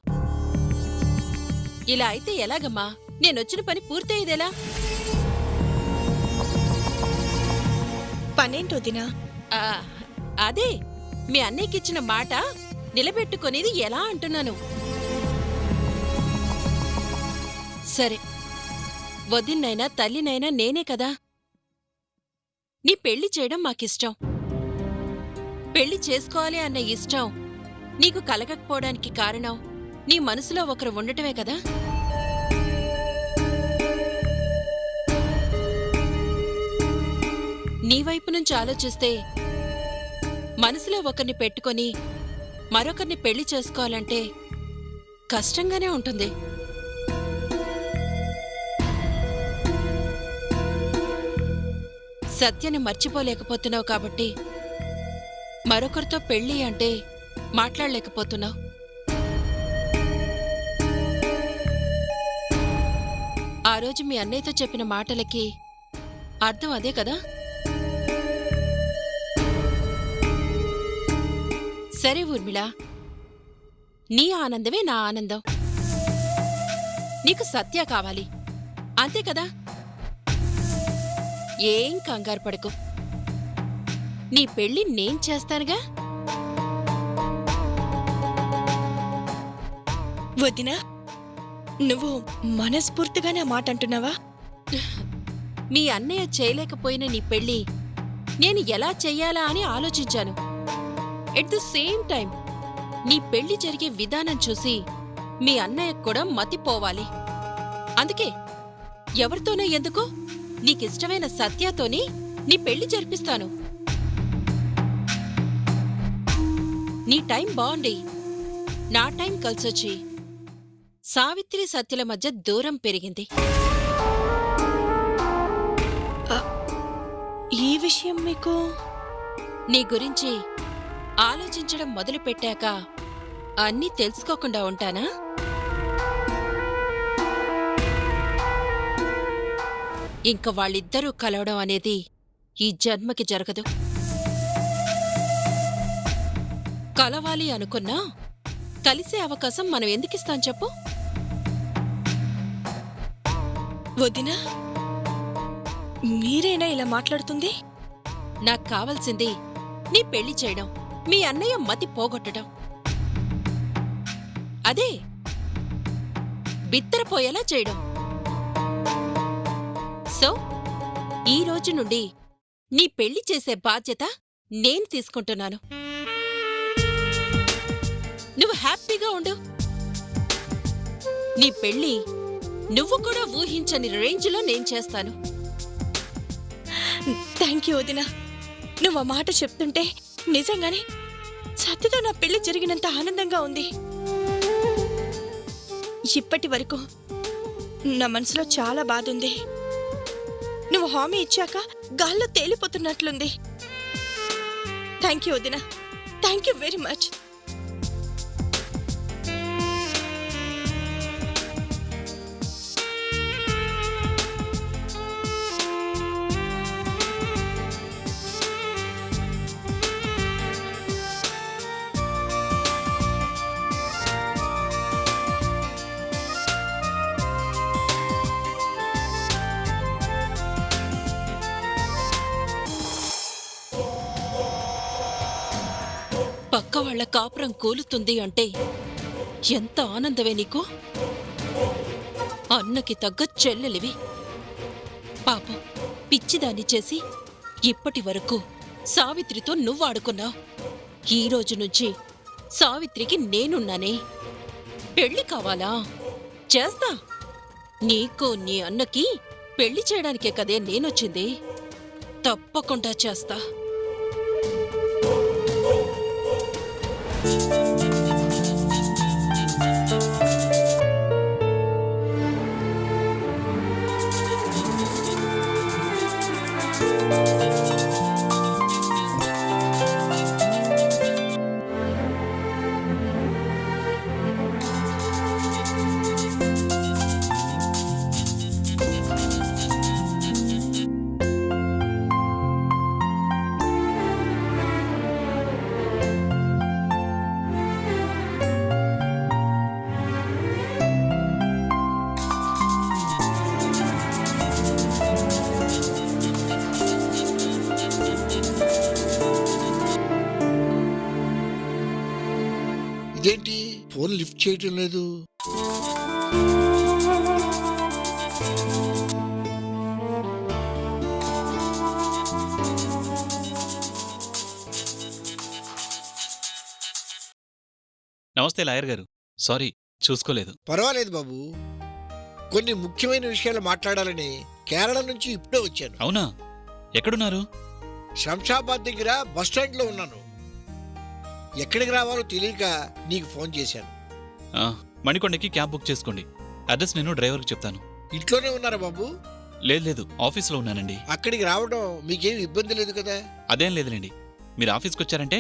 ఇలా అయితే ఎలాగమ్మా? నేనొచ్చిన పని పూర్తయ్యేదేలా? పనేంటో దినా? అదే మీ అన్నయ్యకిచ్చిన మాట నిలబెట్టుకునేది ఎలా అంటున్నాను. సరే, వదిన్నైనా తల్లినైనా నేనే కదా. నీ పెళ్లి చేయడం మాకిష్టం. పెళ్లి చేసుకోవాలి అన్న ఇష్టం నీకు కలగకపోవడానికి కారణం నీ మనసులో ఒకరు ఉండటమే కదా. నీ వైపు నుంచి ఆలోచిస్తే మనసులో ఒకరిని పెట్టుకొని మరొకరిని పెళ్లి చేసుకోవాలంటే కష్టంగానే ఉంటుంది. సత్యని మర్చిపోలేకపోతున్నావు కాబట్టి మరొకరితో పెళ్లి అంటే మాట్లాడలేకపోతున్నావు. ఆ రోజు మీ అన్నయ్యతో చెప్పిన మాటలకి అర్థం అదే కదా. సరే ఊర్మిళ, నీ ఆనందమే నా ఆనందం. నీకు సత్య కావాలి అంతే కదా? ఏం కంగారు పడకు, నీ పెళ్లి నేను చేస్తానుగా. వదినా, నువ్వు మనస్ఫూర్తిగానే ఆ మాట అంటున్నావా? మీ అన్నయ్య చేయలేకపోయిన నీ పెళ్లి నేను ఎలా చెయ్యాలా అని ఆలోచించాను. ఎట్ ద సేమ్ టైం నీ పెళ్లి జరిగే విధానం చూసి మీ అన్నయ్యకు కూడా మతిపోవాలి. అందుకే ఎవరితోనే ఎందుకు, నీకిష్టమైన సత్యతోని నీ పెళ్లి జరిపిస్తాను. నీ టైం బాగుండి నా టైం కలిసొచ్చి సావిత్రి సత్యల మధ్య దూరం పెరిగింది. ఈ విషయం మీకు నీ గురించి ఆలోచించడం మొదలుపెట్టాక అన్నీ తెలుసుకోకుండా ఉంటానా? ఇంక వాళ్ళిద్దరూ కలవడం అనేది ఈ జన్మకి జరగదు. కలవాలి అనుకున్నా కలిసే అవకాశం మనం ఎందుకిస్తాం చెప్పు? వదినా, మీరేనా ఇలా మాట్లాడుతుంది? నాకు కావలసింది నీ పెళ్లి చేయడం, మీ అన్నయ్య మతి పోగొట్టడం. అదే బిత్తరపోయేలా చేయడం. సో ఈ రోజు నుండి నీ పెళ్లి చేసే బాధ్యత నేను తీసుకుంటున్నాను. నువ్వు హ్యాపీగా ఉండు. నీ పెళ్లి నువ్వు కూడా ఊహించని రేంజ్లో నేను చేస్తాను. థ్యాంక్ యూ వదినా. నువ్వు ఆ మాట చెప్తుంటే నిజంగానే సత్యతో నా పెళ్లి జరిగినంత ఆనందంగా ఉంది. ఇప్పటి వరకు నా మనసులో చాలా బాధ ఉంది. నువ్వు హామీ ఇచ్చాక గాల్లో తేలిపోతున్నట్లుంది. థ్యాంక్ యూ వదినా, థ్యాంక్ యూ వెరీ మచ్. పక్క వాళ్ల కాపురం కూలుతుంది అంటే ఎంత ఆనందమే నీకు. అన్నకి తగ్గ చెల్లెలివి. పాపం పిచ్చిదాన్ని చేసి ఇప్పటి వరకు సావిత్రితో నువ్వాడుకున్నావు. ఈ రోజు నుంచి సావిత్రికి నేనున్నానే. పెళ్లి కావాలా? చేస్తా. నీకు నీ అన్నకి పెళ్లి చేయడానికే కదే నేనొచ్చింది. తప్పకుండా చేస్తా. ఇదేంటి ఫోన్ లిఫ్ట్ చేయటం లేదు? నమస్తే లాయర్ గారు. సారీ, చూసుకోలేదు. పర్వాలేదు బాబు, కొన్ని ముఖ్యమైన విషయాలు మాట్లాడాలని కేరళ నుంచి ఇప్పుడే వచ్చాను. అవునా? ఎక్కడున్నారు? శంషాబాద్ దగ్గర బస్టాండ్లో ఉన్నాను. ఎక్కడికి రావాలో తెలియక నీకు ఫోన్ చేశాను. మణికొండకి క్యాబ్ బుక్ చేసుకోండి. అడ్రస్ నేను డ్రైవర్కి చెప్తాను. ఇంట్లోనే ఉన్నారా బాబు? లేదు, ఆఫీస్లో ఉన్నానండి. అక్కడికి రావడం మీకేం ఇబ్బంది లేదు కదా? అదేం లేదులేండి. మీరు ఆఫీస్కి వచ్చారంటే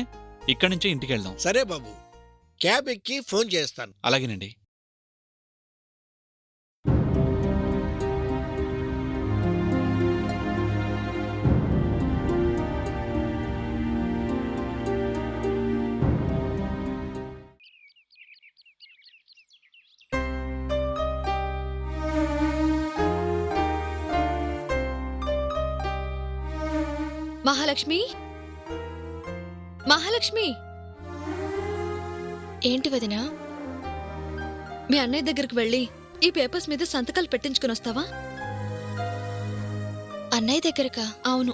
ఇక్కడి నుంచే ఇంటికి వెళ్దాం. సరే బాబు, క్యాబ్ ఎక్కి ఫోన్ చేస్తాను. అలాగేనండి. మహాలక్ష్మి, మహాలక్ష్మి, ఏంటి వదినా? మీ అన్నయ్య దగ్గరికి వెళ్ళి ఈ పేపర్స్ మీద సంతకాలు పెట్టించుకుని వస్తావా? అన్నయ్య దగ్గరకా? అవును,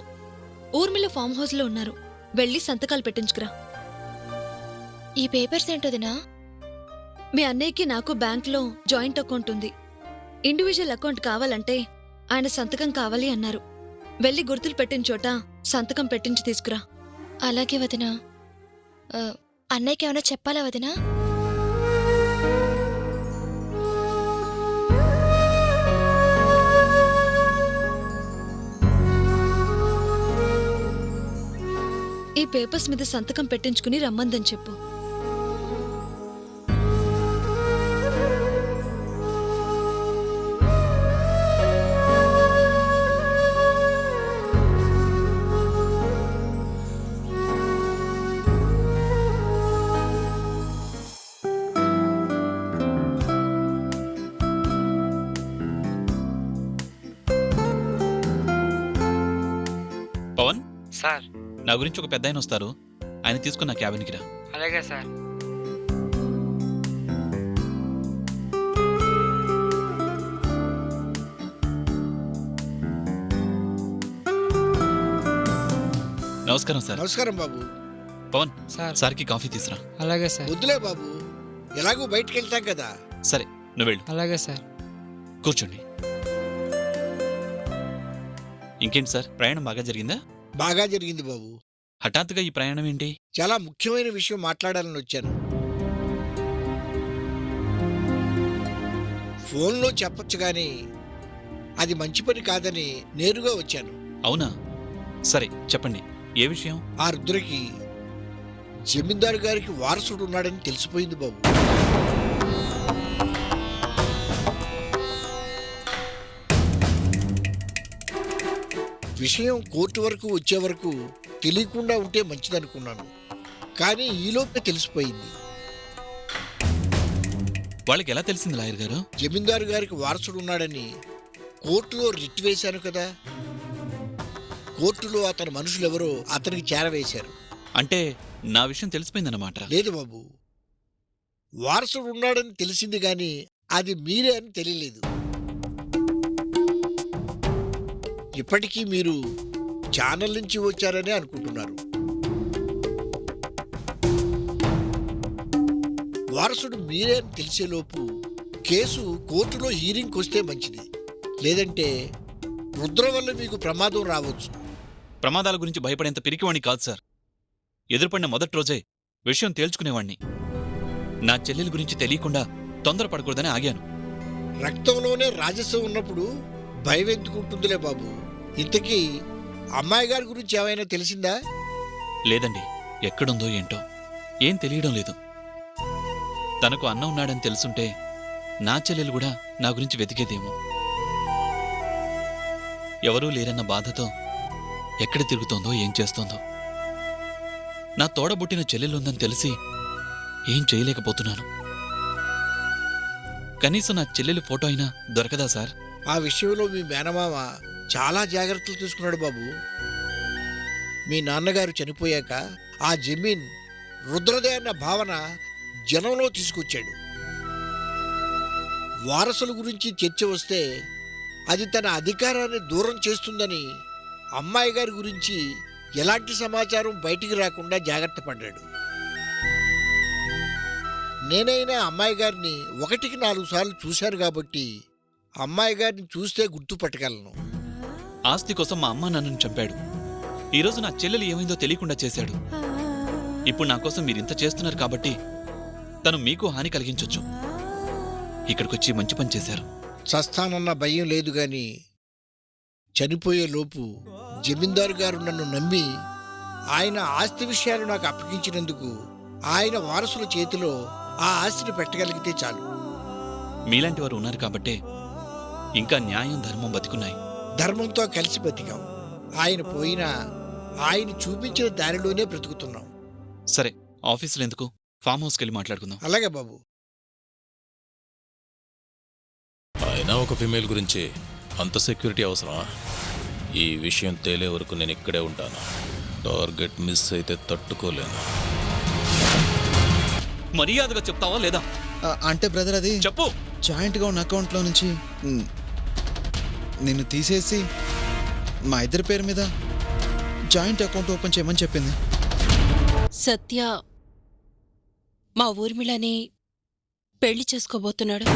ఊర్మిళ ఫామ్ హౌస్ లో ఉన్నారు. వెళ్ళి సంతకాలు పెట్టించుకురా. ఈ పేపర్స్ ఏంటోదినా? మీ అన్నయ్యకి నాకు బ్యాంక్లో జాయింట్ అకౌంట్ ఉంది. ఇండివిజువల్ అకౌంట్ కావాలంటే ఆయన సంతకం కావాలి అన్నారు. వెళ్ళి గుర్తులు పెట్టిన చోట సంతకం పెట్టించి తీసుకురా. అలాగే వదినా. అన్నయ్యకి ఏమైనా చెప్పాలా వదినా? ఈ పేపర్స్ మీద సంతకం పెట్టించుకుని రమ్మందని చెప్పు. పవన్, సార్. నా గురించి ఒక పెద్ద ఆయన వస్తారు. ఆయన తీసుకున్న నా క్యాబిన్కి రా. అలాగే సార్. నమస్కారం సార్. నమస్కారం బాబు. పవన్, సార్. సార్కి కాఫీ తీసురా. అలాగే సార్. వద్దులే బాబు, ఎలాగో బయటికి వెళ్తాం కదా. సరే, నువ్వు వెళ్ళు. అలాగే సార్. కూర్చోండి. ఇంకేంటి సార్, ప్రయాణం బాగా జరిగిందా? బాగా జరిగింది బాబు. హఠాత్తుగా ఈ ప్రయాణం ఏంటి? చాలా ముఖ్యమైన విషయం మాట్లాడాలని వచ్చాను. ఫోన్లో చెప్పొచ్చు కానీ అది మంచి పని కాదని నేరుగా వచ్చాను. అవునా? సరే చెప్పండి, ఏ విషయం? ఆ రుద్రకి జమీందారు గారికి వారసుడు ఉన్నాడని తెలిసిపోయింది బాబు. విషయం కోర్టు వరకు వచ్చే వరకు తెలియకుండా ఉంటే మంచిదనుకున్నాను, కానీ ఈలోపే తెలిసిపోయింది. వాళ్ళకి ఎలా తెలిసింది లాయర్ గారు? జమీందారు గారికి వారసుడు ఉన్నాడని కోర్టులో రిట్ వేశాను కదా. కోర్టులో అతని మనుషులెవరో అతనికి చేరవేశారు. అంటే నా విషయం తెలిసిపోయిందన్నమాట. లేదు బాబు, వారసుడు ఉన్నాడని తెలిసింది గాని అది మీరే అని తెలియలేదు. ఇప్పటికీ మీరు ఛానల్ నుంచి వచ్చారని అనుకుంటున్నారు. వారసుడు మీరే అని తెలిసేలోపు కేసు కోర్టులో హీరింగ్కి వస్తే మంచిది. లేదంటే రుద్ర వల్ల మీకు ప్రమాదం రావచ్చు. ప్రమాదాల గురించి భయపడేంత పిరికివాణ్ణి కాదు సార్. ఎదురుపడిన మొదటి రోజే విషయం తేల్చుకునేవాణ్ణి. నా చెల్లెల గురించి తెలియకుండా తొందరపడకూడదని ఆగాను. రక్తంలోనే రాజస్వం ఉన్నప్పుడు భయం ఎందుకు ఉంటుందిలే బాబు. ఇంతకీ అమ్మాయి గారి గురించి ఏమైనా తెలిసిందా? లేదండి, ఎక్కడుందో ఏంటో ఏం తెలియడం లేదు. తనకు అన్న ఉన్నాడని తెలుసుంటే నా చెల్లెలు కూడా నా గురించి వెతికేదేమో. ఎవరూ లేరన్న బాధతో ఎక్కడ తిరుగుతోందో, ఏం చేస్తోందో. నా తోడబుట్టిన చెల్లెలుందని తెలిసి ఏం చేయలేకపోతున్నాను. కనీసం నా చెల్లెలి ఫోటో అయినా దొరకదా సార్? ఆ విషయంలో మీ మేనమామ చాలా జాగ్రత్తలు తీసుకున్నాడు బాబు. మీ నాన్నగారు చనిపోయాక ఆ జమీన్ రుద్రదే అన్న భావన జనంలో తీసుకొచ్చాడు. వారసుల గురించి చర్చ వస్తే అది తన అధికారాన్ని దూరం చేస్తుందని అమ్మాయి గారి గురించి ఎలాంటి సమాచారం బయటికి రాకుండా జాగ్రత్త పడ్డాడు. నేనైనా అమ్మాయి గారిని 1కి 4 సార్లు చూశాను కాబట్టి అమ్మాయి గారిని చూస్తే గుర్తుపట్టగలను. ఆస్తి కోసం మా అమ్మ నన్ను చంపాడు. ఈరోజు నా చెల్లెలు ఏమైందో తెలియకుండా చేశాడు. ఇప్పుడు నా కోసం మీరింత చేస్తున్నారు కాబట్టి తను మీకు హాని కలిగించొచ్చు. ఇక్కడికొచ్చి మంచి పని చేశారు. చస్తానన్న భయం లేదు గాని చనిపోయే లోపు జమీందారు గారు నన్ను నమ్మి ఆయన ఆస్తి విషయాలు నాకు అప్పగించినందుకు ఆయన వారసుల చేతిలో ఆ ఆస్తిని పెట్టగలిగితే చాలు. మీలాంటి వారు ఉన్నారు కాబట్టే ఇంకా న్యాయం, ధర్మం బతికున్నాయి. ధర్మంతో కలిసి బతికాం. ఆయన పోయినా ఆయన చూపించిన దారిలోనే బ్రతుకుతున్నాం. సరే, ఆఫీసులో ఎందుకు, ఫామ్ హౌస్కి వెళ్ళి మాట్లాడుకుందాం. అలాగే బాబు. అయినా ఒక ఫిమేల్ గురించి అంత సెక్యూరిటీ అవసరమా? ఈ విషయం తేలే వరకు నేను ఇక్కడే ఉంటాను. టార్గెట్ మిస్ అయితే తట్టుకోలేను. మర్యాదగా చెప్తావా లేదా? అంటే బ్రదర్ అది చెప్పు. జాయింట్గా ఉన్న అకౌంట్లో నుంచి నిన్ను తీసేసి మా ఇద్దరి పేరు మీద జాయింట్ అకౌంట్ ఓపెన్ చేయమని చెప్పింది. సత్య మా ఊర్మిళని పెళ్లి చేసుకోబోతున్నాడు.